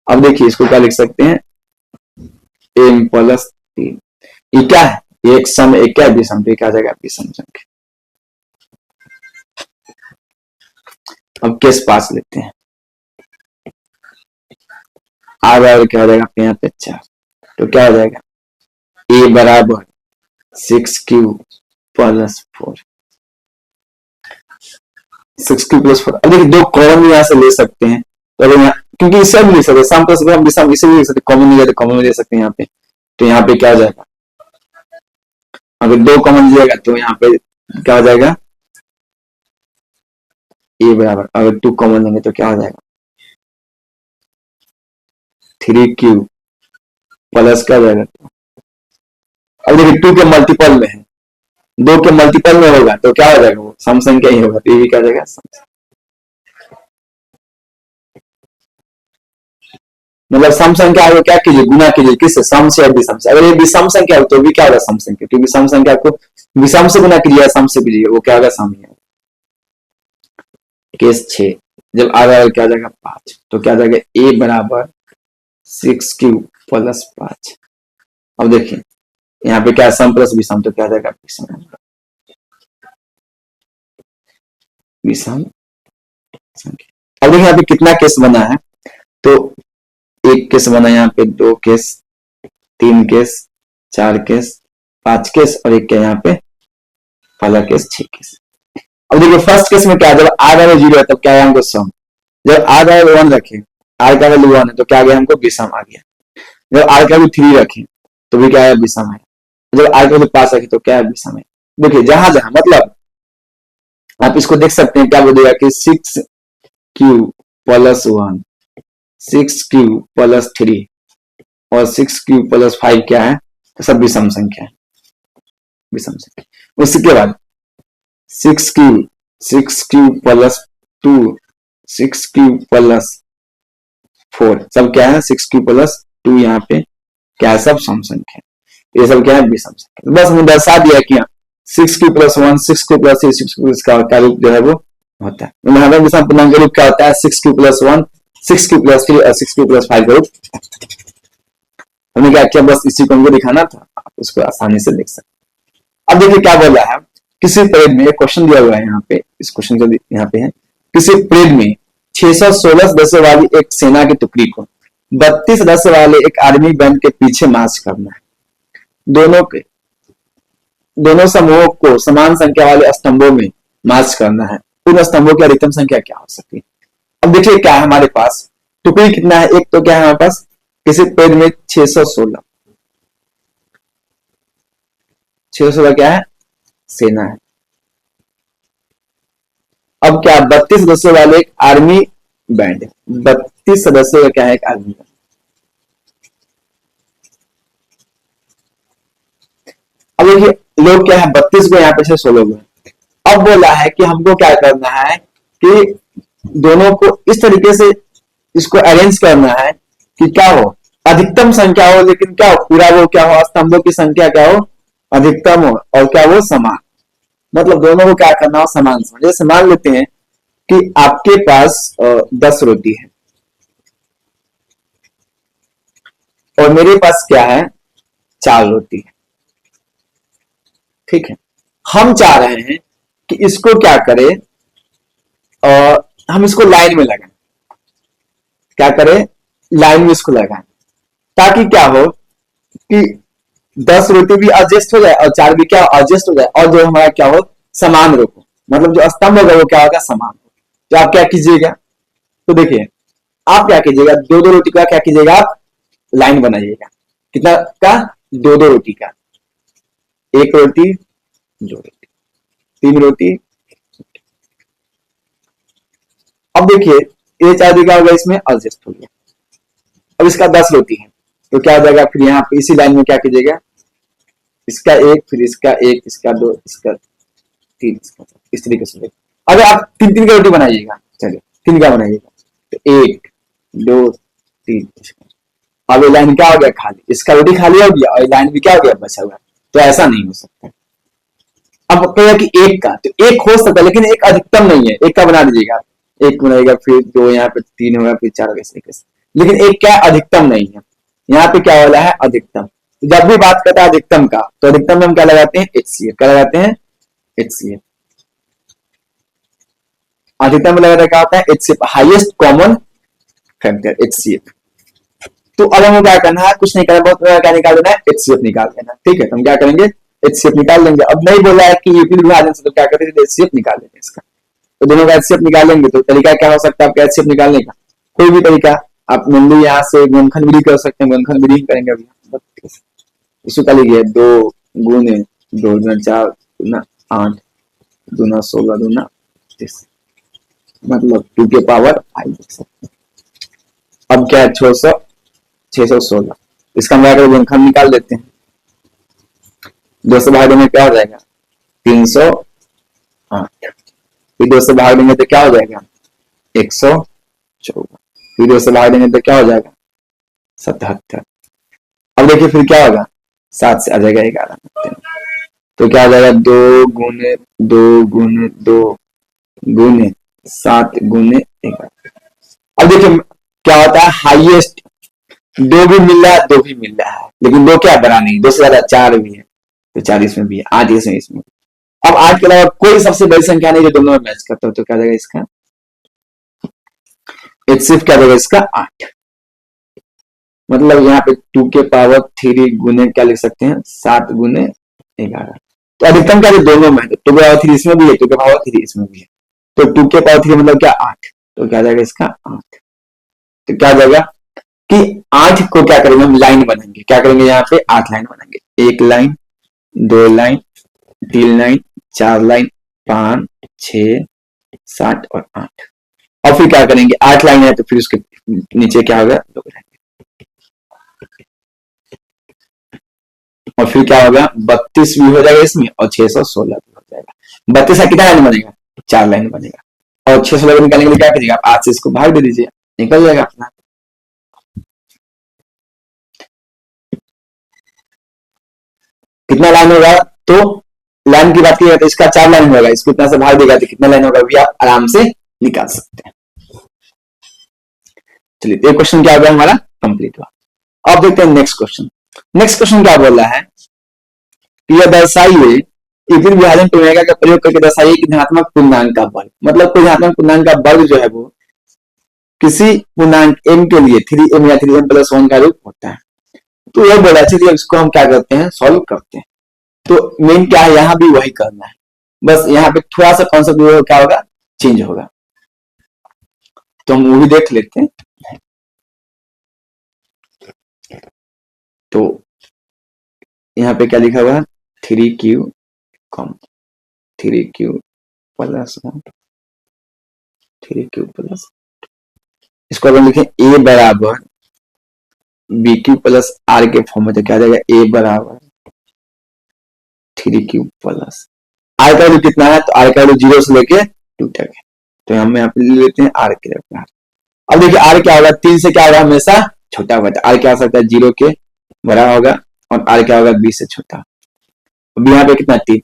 अब देखिए इसको क्या लिख सकते हैं एम प्लस 3, ये क्या है एक सम एक क्या विषम, तो क्या आ जाएगा विषम संख्या। अब केस 5 लेते हैं, आर बराबर क्या हो जाएगा यहाँ पे 4, तो क्या हो जाएगा ए बराबर 6 क्यू प्लस 4, 6 क्यू प्लस 4। अब देखिए दो कॉमन यहाँ से ले सकते हैं, तो अगर यहाँ क्योंकि इसे भी ले सकते सम प्लस विषम, इसे भी ले सकते, कॉमन नहीं जाते कॉमन में ले सकते हैं यहाँ पे, तो यहाँ पे क्या हो जाएगा अगर 2 कॉमन लीजिएगा तो यहाँ पे क्या हो जाएगा ए बराबर, अगर 2 कॉमन लेंगे तो क्या हो जाएगा 3 क्यू प्लस क्या हो जाएगा। अब देखिए 2 के मल्टीपल में है, 2 के मल्टीपल में होगा तो क्या हो जाएगा वो सम संख्या ही होगा, तो ये भी क्या हो जाएगा सम संख्या। मतलब सम संख्या आगे क्या कीजिए गुना कीजिए किससे सम से या विषम से, अगर ये विषम संख्या हो तो भी क्या होगा सम संख्या, क्योंकि सम संख्या को विषम से गुना कीजिए सम से कीजिए वो क्या होगा सम ही होगा। केस 6, जब आ जाएगा क्या आ जाएगा 5, तो क्या आ जाएगा ए बराबर 6 क्यू प्लस 5। अब देखिए यहाँ पे क्या सम प्लस विषम, तो क्या आ जाएगा विषम, विषम संख्या। अब देखिए यहाँ पे कितना केस बना है, तो 1 केस बना, यहाँ पे 2 केस, 3 केस, 4 केस, 5 केस, और एक क्या यहाँ पे पहला केस 6 केस। अब देखिए फर्स्ट केस में क्या, जब आर वैल्यू 0 है तब क्या है हमको सम, जब आर वैल्यू 1 रखे, आर का वैल्यू 1 है तो क्या आ गया हमको विषम आ गया, जब आर का वैल्यू 3 रखे तो भी क्या है विषम है, जब आर का वैल्यू 5 रखे तो क्या है विषम है। देखिए जहां जहां मतलब आप इसको देख सकते हैं क्या बोलेगा कि 6 क्यू प्लस 1, 6 क्यू प्लस 3 और 6 क्यू प्लस 5 क्या है, तो सब विषम संख्या है, विषम संख्या। उसके बाद 6 क्यू प्लस 2, 6 क्यू प्लस 4 सब क्या है 6 क्यू प्लस 2, यहाँ पे क्या है सब सम संख्या, ये सब क्या है विषम संख्या। बस मैंने दर्शा दिया कि 6 Q plus 1, 6 Q plus 3, 6 Q का रूप जो है वो होता है, हमें विषम पूर्णांक का रूप क्या होता है 6 क्यू प्लस 1, 6 क्यू प्लस 3 और 6 क्यू प्लस 5 का रूप। हमने क्या किया बस इसी को हमको दिखाना था, आप उसको आसानी से देख सकते। अब देखिए क्या बोल रहा है, किसी परेड में एक क्वेश्चन दिया हुआ है यहाँ पे, इस क्वेश्चन जो यहाँ पे है, किसी परेड में 616 सदस्य वाली एक सेना की टुकड़ी को 32 सदस्य वाले एक आर्मी बैंड के पीछे मार्च करना है, दोनों समूहों को समान संख्या वाले स्तंभों में मार्च करना है, उन स्तंभों की अधिकतम संख्या क्या हो सकती है। अब देखिए क्या है हमारे पास टुकड़ी कितना है, एक तो क्या है हमारे पास किसी पेज में 616 क्या है सेना है। अब क्या 32 सदस्यों वाले एक आर्मी बैंड है। 32 सदस्यों का क्या है, एक आदमी का। अब देखिए लोग क्या है, 32 को यहाँ पे से 16 को। अब बोला है कि हमको क्या करना है कि दोनों को इस तरीके से इसको अरेंज करना है कि क्या हो, अधिकतम संख्या हो, लेकिन क्या हो, पूरा वो क्या हो, स्तंभों की संख्या क्या हो, अधिकतम हो, और क्या वो समान। मतलब दोनों को क्या करना हो, समान समान। जैसे मान लेते हैं कि आपके पास 10 रोटी है और मेरे पास क्या है, 4 रोटी है। ठीक है, हम चाह रहे हैं कि इसको क्या करें, हम इसको लाइन में लगाएं। क्या करें, लाइन में इसको लगाएं, ताकि क्या हो कि 10 रोटी भी एडजस्ट हो जाए और 4 भी क्या एडजस्ट हो जाए, और जो हमारा क्या हो, समान रुको। मतलब जो स्तंभ होगा वो क्या होगा, समान हो। तो आप क्या कीजिएगा, तो देखिए आप क्या कीजिएगा, दो दो रोटी का क्या कीजिएगा, आप लाइन बनाइएगा। कितना का, दो दो रोटी का, एक रोटी, दो रोटी, तीन रोटी। अब देखिए ये 4 क्या होगा, इसमें एडजस्ट हो गया। अब इसका 10 रोटी है, तो क्या हो जाएगा, फिर यहाँ पे इसी लाइन में क्या कीजिएगा, इसका एक, फिर इसका एक, इसका दो, इसका तीन, इसका इस तरीके से। अगर आप तीन तीन का रोटी बनाइएगा, चलिए तीन का बनाइएगा, तो एक, दो, तीन। अब ये लाइन क्या हो गया, खाली। इसका रोटी खाली हो गया और ये लाइन भी क्या हो गया, बचा हुआ। तो ऐसा नहीं हो सकता। अब कहेगा कि एक का, तो एक हो सकता है लेकिन एक अधिकतम नहीं है। एक का बना दीजिएगा आप, एक बनाएगा, फिर दो, यहाँ पे तीन होगा, फिर चार, वैसे कैसे। लेकिन एक क्या अधिकतम नहीं है, यहाँ पे क्या वाला है, अधिकतम। जब भी बात करता है अधिकतम का, तो अधिकतम में हम क्या लगाते हैं, HCF। क्या लगाते हैं, HCF। अधिकतम में लगाते क्या होता है, HCF, highest common factor, HCF। तो अब हमें क्या करना है, कुछ नहीं करना, बहुत क्या निकाल देना है, HCF निकाल देना। ठीक है, तो हम क्या करेंगे, HCF निकाल लेंगे। अब नहीं बोला है कि यूपी विभाजन से, तो क्या करेंगे, HCF निकाल लेंगे इसका। तो दोनों का HCF निकालेंगे, तो तरीका क्या हो सकता है आपका HCF निकालने का, कोई भी तरीका। आप नंदी यहाँ से गुणनखंड विधि कर सकते हैं, गुणनखंड विधि करेंगे अभी। इसको क्या लीजिए, दो गुने दो गुना चार गुना 8 गुना 16 गुना 30, मतलब 2 के पावर 5। अब क्या है, 616। इसका हम क्या गुणनखंड निकाल देते हैं। 2 से भाग देंगे क्या हो जाएगा, 308। फिर 2 से भाग देंगे तो क्या हो जाएगा, 114। फिर 2 से भाग देंगे तो क्या हो जाएगा, 77। अब देखिए फिर क्या होगा, 7 से आ जाएगा 11। तो क्या हो जाएगा, 2 गुने 2 गुने 2 गुने 7 गुने 11। अब देखिए क्या होता है, हाईएस्ट दो भी मिल रहा है, दो भी मिल रहा है, लेकिन दो क्या बड़ा नहीं, 2 से ज्यादा 4 भी है, तो 4 इसमें भी है, 8 इसमें। अब 8 के अलावा कोई सबसे बड़ी संख्या नहीं जो दोनों में मैच करता हो, तो क्या जाएगा इसका, HCF क्या जाएगा इसका, 8। मतलब यहाँ पे 2 के पावर 3 गुने क्या लिख सकते हैं, 7 गुने 11। तो अधिकतम क्या है, दोनों में है, तो 2 के पावर 3 इसमें भी है, 2 के पावर 3 इसमें भी है, तो 2 के पावर 3 मतलब क्या, 8। तो क्या जाएगा इसका, 8। तो क्या जाएगा कि 8 को क्या करेंगे, हम लाइन बनाएंगे। क्या करेंगे, यहाँ पे 8 लाइन बनाएंगे, 1 लाइन, 2 लाइन, 3 लाइन, 4 लाइन, 5, 6, 7 और 8। और फिर क्या करेंगे, 8 लाइन है तो फिर उसके नीचे क्या होगा, 2 लाइन। और फिर क्या होगा, 32 भी हो जाएगा इसमें और 616 भी हो जाएगा। 32 का कितना लाइन बनेगा, 4 लाइन बनेगा। और 616 निकालने के लिए क्या करिएगा, आप 8 से इसको भाग दे दीजिए, निकल जाएगा अपना। कितना लाइन होगा, तो लाइन की बात की जाए तो इसका 4 लाइन होगा, इसको इतना से भाग देगा तो कितना लाइन होगा भी आप आराम से निकाल सकते हैं। चलिए ये क्वेश्चन क्या हो गया हमारा, कंप्लीट हुआ। अब देखते हैं नेक्स्ट क्वेश्चन। नेक्स्ट क्वेश्चन क्या बोल रहा है कि यह दर्शाइए, इतनी विभाजन प्रमेय का प्रयोग करके दर्शाइए कि धनात्मक पूर्णांक का वर्ग, मतलब कोई धनात्मक पूर्णांक का वर्ग जो है वो किसी पूर्णांक m के लिए 3m या 3m+1 का रूप होता है। तो यह बोला, चलिए इसको हम क्या करते हैं, सॉल्व करते हैं। तो मेन क्या है, यहाँ भी वही करना है, बस यहाँ पे थोड़ा सा कॉन्सेप्ट क्या होगा, चेंज होगा। तो हम वो भी देख लेते हैं। तो यहाँ पे क्या लिखा हुआ है, 3q 3q+1 3q+, इसको अगर लिखें ए बराबर बी क्यू प्लस आर के फॉर्म में, तो क्या आ जाएगा ए बराबर 3 क्यू प्लस आर का वैल्यू कितना है, तो आर का वैल्यू 0 से लेके 2 तक है, तो हम यहाँ पे ले लेते हैं आर के लिए। अब देखिए आर क्या होगा, 3 से क्या होगा, हमेशा छोटा होगा, तो आर क्या हो सकता है 0 के बड़ा होगा, और आर क्या होगा 20 से छोटा। अब यहाँ पे कितना 3,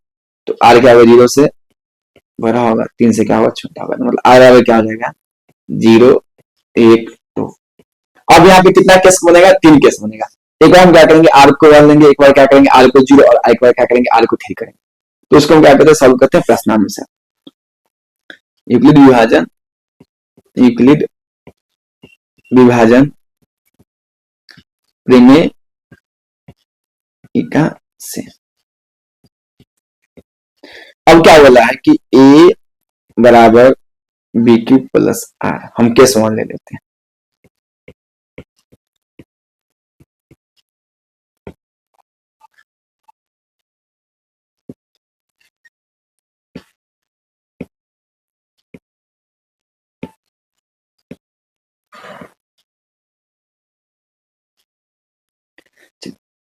तो आर क्या होगा 0 से बड़ा होगा, 3 से क्या होगा छोटा होगा, तो मतलब आर बराबर क्या हो जाएगा 0 1 2। अब यहाँ पे कितना केस बनेगा, 3 केस बनेगा। एक बार हम क्या करेंगे आर को 1 लेंगे, एक बार क्या करेंगे आर को 0, और एक बार क्या करेंगे आर को 3 करेंगे। तो उसको हम क्या करते हैं, सॉल्व करते हैं प्रश्नानुसार। यूक्लिड विभाजन, यूक्लिड विभाजन प्रमेयिका से। अब क्या बोला है कि ए बराबर बी क्यू प्लस आर, हम केस 1 ले लेते हैं।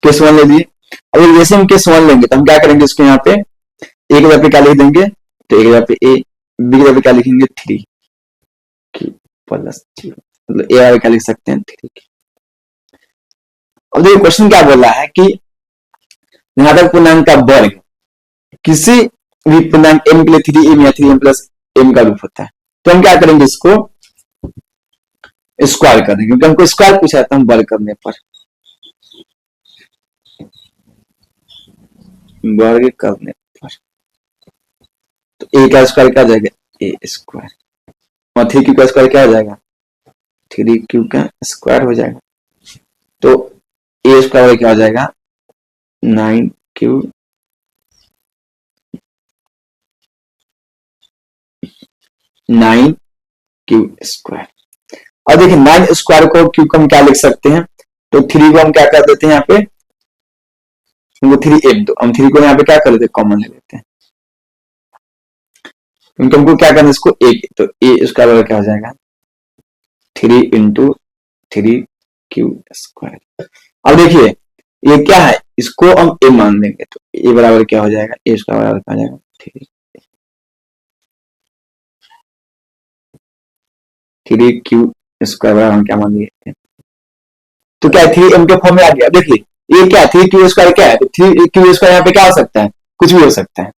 केस 1 ले लिए। अब जैसे हम केस 1 लेंगे तो हम क्या करेंगे, इसको यहाँ पे एक जगह पे क्या लिख देंगे, तो एक जगह पे ए, बी जगह पे क्या लिखेंगे 3 क्यू प्लस 0, मतलब ए आर क्या लिख सकते हैं 3 क्यू। अब देखिए क्वेश्चन क्या बोल रहा है कि धनात्मक पूर्णांक का वर्ग किसी भी पूर्णांक m के लिए 3m या 3m प्लस m का रूप होता है, तो हम क्या करेंगे, इसको स्क्वायर कर देंगे, क्योंकि हमको स्क्वायर पूछा था, हम वर्ग करने पर वर्ग करने पर, तो ए का स्क्वायर क्या आ जाएगा ए स्क्वायर, और 3 क्यू का स्क्वायर क्या हो जाएगा 3 क्यू का स्क्वायर हो जाएगा, तो ए स्क्वायर क्या हो जाएगा 9 क्यू 9 क्यू स्क्वायर। और देखिए 9 स्क्वायर को क्यू को हम क्या लिख सकते हैं, तो 3 को हम क्या कर देते हैं यहाँ पे, हमको 3m, तो हम 3 को यहाँ पे क्या कर लेते हैं कॉमन ले लेते हैं, क्योंकि हमको क्या करना है इसको एक, तो ए स्क्वायर क्या हो जाएगा 3 इंटू 3 क्यू स्क्वायर। अब देखिए ये क्या है, इसको हम ए मान लेंगे, तो ए बराबर क्या हो जाएगा ए स्क्वायर बराबर क्या हो जाएगा 3 क्यू स्क्वायर बराबर हम क्या मान लिए, तो क्या 3m के फॉर्म में आ गया। देखिए ये क्या 3 क्यू स्क्वायर क्या है, तो 3 क्यू स्क्वायर यहाँ पे क्या हो सकता है, कुछ भी हो सकता है,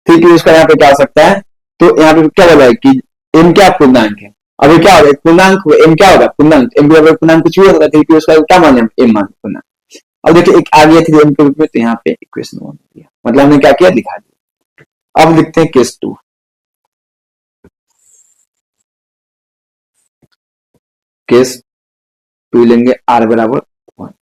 3 क्यू स्क्वायर यहाँ पे क्या हो सकता है, तो यहाँ पे क्या बोला है कि m क्या पूर्णांक है, अभी क्या होगा पूर्णांक m क्या होगा पूर्णांक, m बराबर पूर्णांक कुछ भी हो सकता है, 3 क्यू स्क्वायर क्या माने m मान पूर्णांक। अब देखिए एक आ गया 3m के रूप में, तो यहाँ पे इक्वेशन 1 दिया, मतलब हमने क्या किया दिखा दिया। अब लिखते हैं केस 2। केस 2 लेंगे r बराबर 1।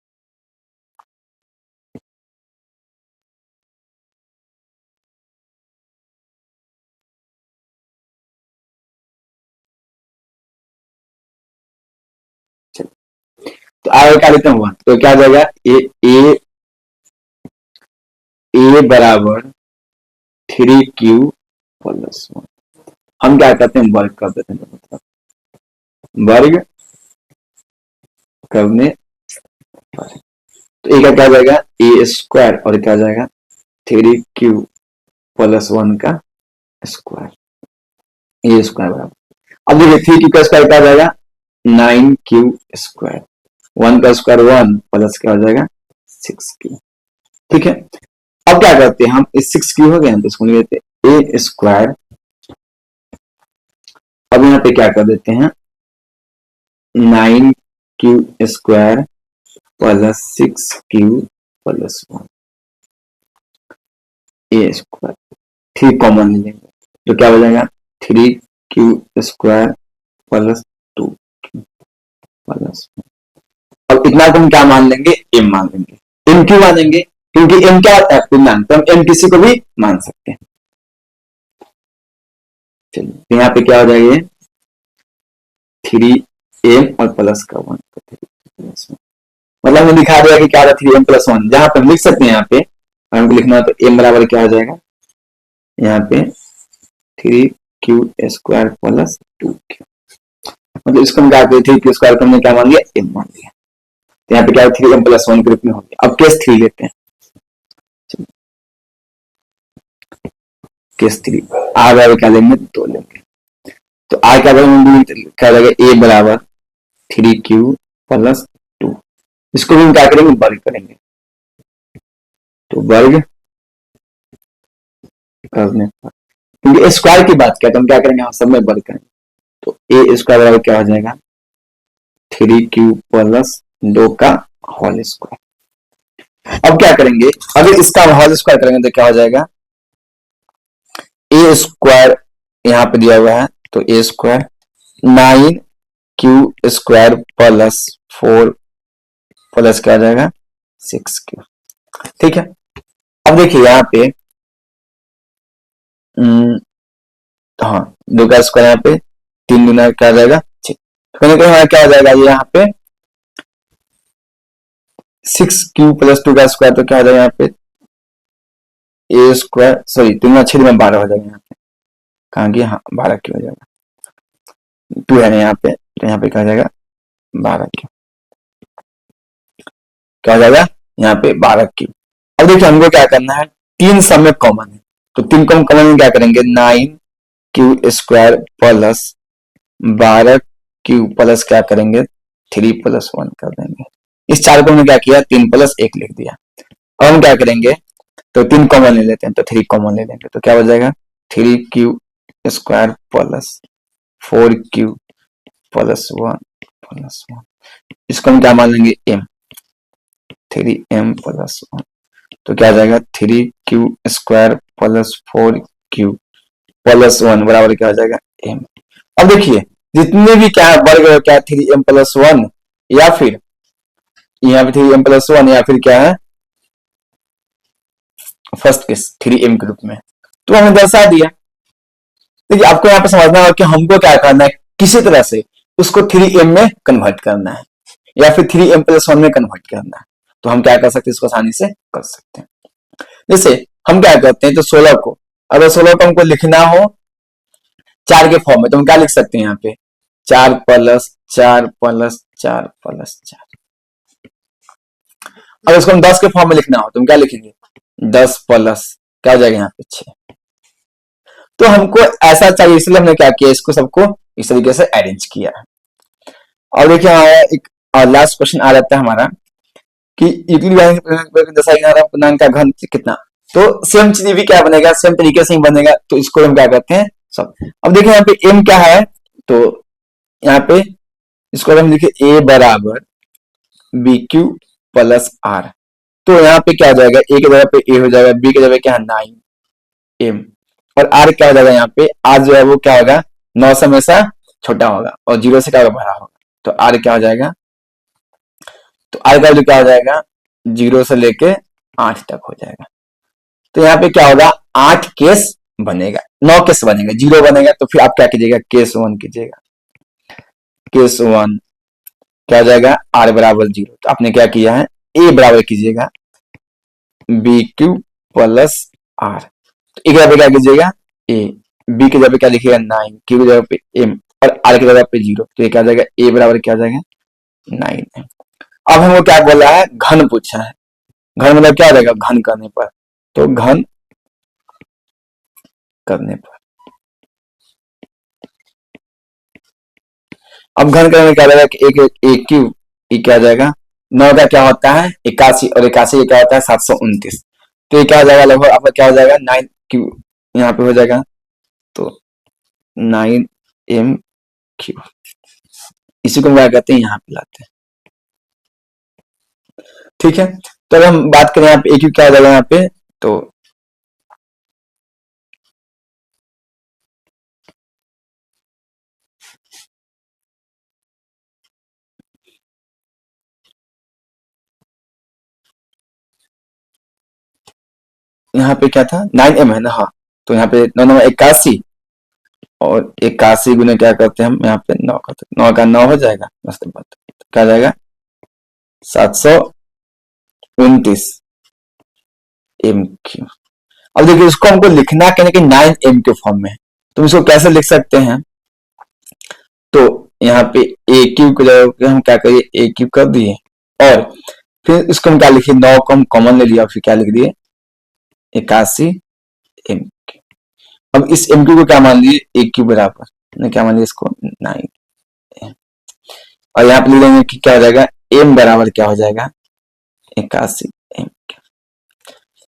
तो आगे क्या लेते हैं 1, तो क्या आ जाएगा ए बराबर 3 क्यू प्लस 1, हम क्या करते हैं वर्ग कर देते हैं, मतलब वर्ग करने पर, तो ए का क्या आ जाएगा ए स्क्वायर, और क्या आ जाएगा 3 क्यू प्लस 1 का स्क्वायर, ए स्क्वायर बराबर। अब देखिए 3 क्यू का स्क्वायर क्या आ जाएगा 9 क्यू स्क्वायर, 1 का स्क्वायर 1 प्लस क्या हो जाएगा 6 क्यू। ठीक है, अब क्या करते हैं हम, इस 6 क्यू हो गया तो इसको लेते हैं ए स्क्वायर, अब यहाँ पे क्या कर देते हैं 9 Q square plus 6 Q plus 1 ए स्क्वायर, 3 कॉमन ले लेंगे, तो क्या हो जाएगा 3 Q square plus 2 Q plus 1। अब इतना को हम क्या मान लेंगे m मान लेंगे, m क्यों मानेंगे, क्योंकि m क्या होता है पूर्णांक, तो हम m किसी को भी मान सकते हैं। चलिए तो यहाँ पे क्या हो जाएगा 3m और प्लस का 1, मतलब हमने दिखा दिया कि क्या था 3m प्लस 1, जहां पे हम लिख सकते हैं यहाँ पे हमको लिखना है, तो m बराबर क्या हो जाएगा यहाँ पे 3 क्यू स्क्वायर प्लस 2 क्यू। मतलब इसको हम क्या करते थे कि स्क्वायर को हमने क्या मान लिया, m मान लिया। तो यहाँ पे क्या 3m प्लस 1 के रूप में हो गया। अब केस 3 लेते हैं, केस 3 r बराबर क्या लेंगे, 2 लेंगे। तो r क्या क्या रहेगा, a बराबर 3q प्लस 2। इसको भी हम क्या करेंगे, वर्ग करेंगे। तो वर्ग करने पर, क्योंकि स्क्वायर की बात किया तो हम क्या करेंगे, हम सब में वर्ग करेंगे। तो ए स्क्वायर बराबर क्या हो जाएगा, 3q प्लस 2 का होल स्क्वायर। अब क्या करेंगे, अगर इसका होल स्क्वायर करेंगे तो क्या हो जाएगा, ए स्क्वायर यहां पे दिया हुआ है तो A square 9q square plus 4 plus क्या हो जाएगा 6q। ठीक है। अब देखिए यहाँ पे हाँ 2 का स्क्वायर यहाँ पे 3 गुना क्या हो जाएगा 6। हमारा क्या हो जाएगा, ये यहाँ पे 6q प्लस 2 का स्क्वायर तो क्या हो जाएगा यहाँ पे ए स्क्वायर, सॉरी 3 6 में 12 हो जाएगा यहाँ पे, कहाँ की, हाँ 12 क्यों हो जाएगा, 2 है ना यहाँ पे, तो यहाँ पे क्या हो जाएगा 12 क्यों, क्या हो जाएगा यहाँ पे 12 क्यों। अब देखिए हमको क्या करना है, 3 सब में कॉमन है, तो 3 को हम कॉमन में क्या करेंगे, 9q square plus 12q plus क्या करेंगे 3 प्लस 1 कर देंगे। इस 4 को हमने क्या किया, 3 प्लस 1 लिख दिया। अब हम क्या करेंगे, तो 3 कॉमन ले लेते हैं, तो 3 कॉमन ले लेंगे तो क्या हो जाएगा 3q square plus 4q plus 1 इसको हम क्या मान लेंगे m, 3m प्लस 1। तो क्या आ जाएगा 3q square plus 4q plus 1 बराबर क्या हो जाएगा m। अब देखिए जितने भी क्या वर्ग क्या 3m प्लस 1 या फिर यहाँ पे 3m प्लस 1 या फिर क्या है फर्स्ट केस 3m के रूप में, तो हमने दर्शा दिया। देखिए आपको यहाँ पे समझना होगा कि हमको क्या करना है, किसी तरह से उसको 3m में कन्वर्ट करना है या फिर 3m प्लस 1 में कन्वर्ट करना है। तो हम क्या कर सकते हैं, इसको आसानी से कर सकते हैं। जैसे हम क्या करते हैं, तो 16 को, अगर 16 को हमको लिखना हो 4 के फॉर्म में तो हम क्या लिख सकते हैं, यहाँ पे 4 प्लस 4 प्लस 4 प्लस 4। अगर इसको हम 10 के फॉर्म में लिखना हो तो हम क्या लिखेंगे 10 प्लस क्या हो जाएगा यहाँ पे 6। तो हमको ऐसा चाहिए, इसलिए हमने क्या किया, इसको सबको इस तरीके से अरेंज किया है। और देखिए हमारा एक लास्ट क्वेश्चन आ जाता है हमारा कि पूर्णांक का घन कितना। तो सेम चीज भी क्या बनेगा, सेम तरीके से ही बनेगा। तो इसको हम क्या कहते हैं सब। अब देखिए यहाँ पे m क्या है, तो यहाँ पे इसको हम लिखे a बराबर बी क्यू प्लस आर। तो यहाँ पे क्या हो जाएगा, a की जगह पे a हो जाएगा, b की जगह क्या है 9m और r क्या हो जाएगा, यहाँ पे r जो है वो क्या होगा 9 से हमेशा छोटा होगा और 0 से क्या होगा बड़ा होगा। तो r क्या हो जाएगा, तो r का वैल्यू क्या हो जाएगा 0 से लेके 8 तक हो जाएगा। तो यहाँ पे क्या होगा 8 केस बनेगा, 9 केस बनेगा, 0 बनेगा। तो फिर आप क्या कीजिएगा केस 1 कीजिएगा, केस 1 क्या हो जाएगा r बराबर 0। तो आपने क्या किया है a बराबर कीजिएगा बी क्यू प्लस आर। तो ए की जगह पे क्या कीजिएगा a, b की जगह पे क्या लिखिएगा 9, q की जगह पे m और r की जगह पे 0। तो ये क्या हो जाएगा a बराबर क्या हो जाएगा 9 है। अब हमको क्या बोला है, घन पूछा है। घन मतलब क्या हो जाएगा घन करने पर, तो घन करने पर, अब घन करने में क्या जाएगा कि एक क्यू क्या हो जाएगा 9 का क्या होता है 81 और 81 क्या होता है 729। तो ये क्या हो जाएगा लगभग आपका क्या हो जाएगा 9 क्यू यहाँ पे हो जाएगा, तो 9m क्यू। इसी को हम क्या कहते हैं यहाँ पे लाते हैं। ठीक है, तो अगर हम बात करें यहाँ पे एक क्या हो जाएगा यहाँ पे, तो यहाँ पे क्या था 9m है ना, हाँ। तो यहाँ पे 9 9 81 और 81 गुने क्या करते हैं हम यहाँ पे 9 करते हैं, 9 का 9 हो जाएगा बस बात, क्या जाएगा 729 एम क्यू। अब देखिए इसको हमको लिखना कहने कि 9m के फॉर्म में, तो इसको कैसे लिख सकते हैं, तो यहाँ पे ए क्यूब को जगह हम क्या करिए ए क्यूब कर दिए और फिर इसको हम क्या लिखिए 9 को हम कॉमन ले लिया फिर क्या लिख दिए 81 एम क्यूब। अब इस एम क्यूब को क्या मान लीजिए ए क्यूब बराबर क्या मान लीजिए इसको 9 और यहाँ पे लिख देंगे कि क्या हो जाएगा एम बराबर क्या हो जाएगा 81 एम क्यूब।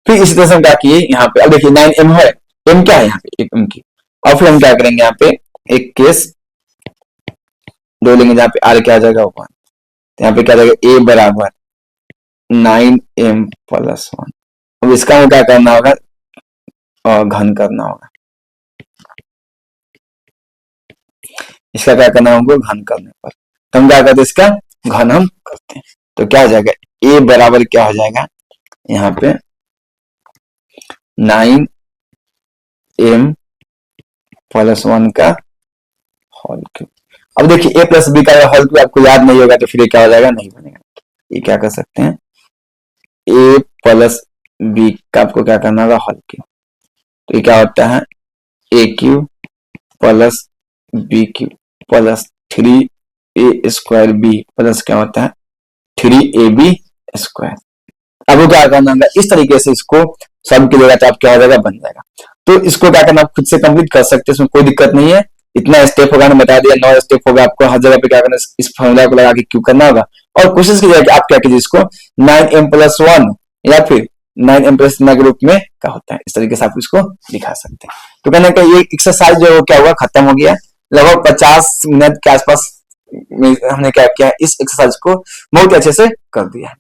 फिर इसी तरह से हम क्या किए यहाँ पे अब देखिए 9 एम है एम क्या है यहाँ पे एम क्यूब और फिर हम क्या करेंगे यहाँ पे एक केस दो लेंगे जहाँ पे आर क्या हो जाएगा 1 तो यहाँ पे क्या जाएगा ए बराबर 9m + 1। अब इसका हमें क्या करना होगा घन करना होगा इसका क्या करना होगा घन करने पर तो हम क्या करते हैं इसका घन हम करते हैं तो क्या हो जाएगा ए बराबर क्या हो जाएगा यहाँ पे 9m + 1 का होल क्यूब। अब देखिए a + b का होल क्यूब आपको याद नहीं होगा तो फिर क्या हो जाएगा नहीं बनेगा। ये क्या कर सकते हैं a + b का आपको क्या करना होगा होल क्यूब तो ये क्या होता है a cube + b cube + 3a² b plus क्या होता है 3ab²। अब वो क्या करना होगा इस तरीके से इसको सब की जगह आप क्या हो जाएगा बन जाएगा। तो इसको क्या करना आप खुद से कंप्लीट कर सकते हैं इसमें कोई दिक्कत नहीं है। इतना स्टेप होगा बता दिया 9 स्टेप होगा आपको हर जगह पे क्या करना इस फॉर्मूला को लगा के क्यों करना होगा और कोशिश कीजिए कि आप क्या कीजिए इसको 9m + 1 या फिर 9m + 1 के रूप में क्या होता है इस तरीके से आप इसको दिखा सकते हैं। तो कहने का ये एक्सरसाइज जो क्या हुआ खत्म हो गया लगभग 50 मिनट के आसपास हमने क्या किया इस एक्सरसाइज को बहुत अच्छे से कर दिया।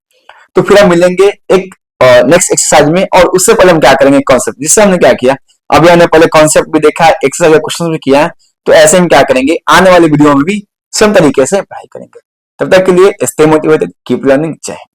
तो फिर हम मिलेंगे एक नेक्स्ट एक्सरसाइज में और उससे पहले हम क्या करेंगे कॉन्सेप्ट जिससे हमने क्या किया अभी हमने पहले कॉन्सेप्ट भी देखा एक्सरसाइज क्वेश्चन भी किया तो ऐसे हम क्या करेंगे आने वाली वीडियो में भी सेम तरीके से पढ़ाई करेंगे। तब तक के लिए स्टे मोटिवेटेड कीप लर्निंग जय हिंद।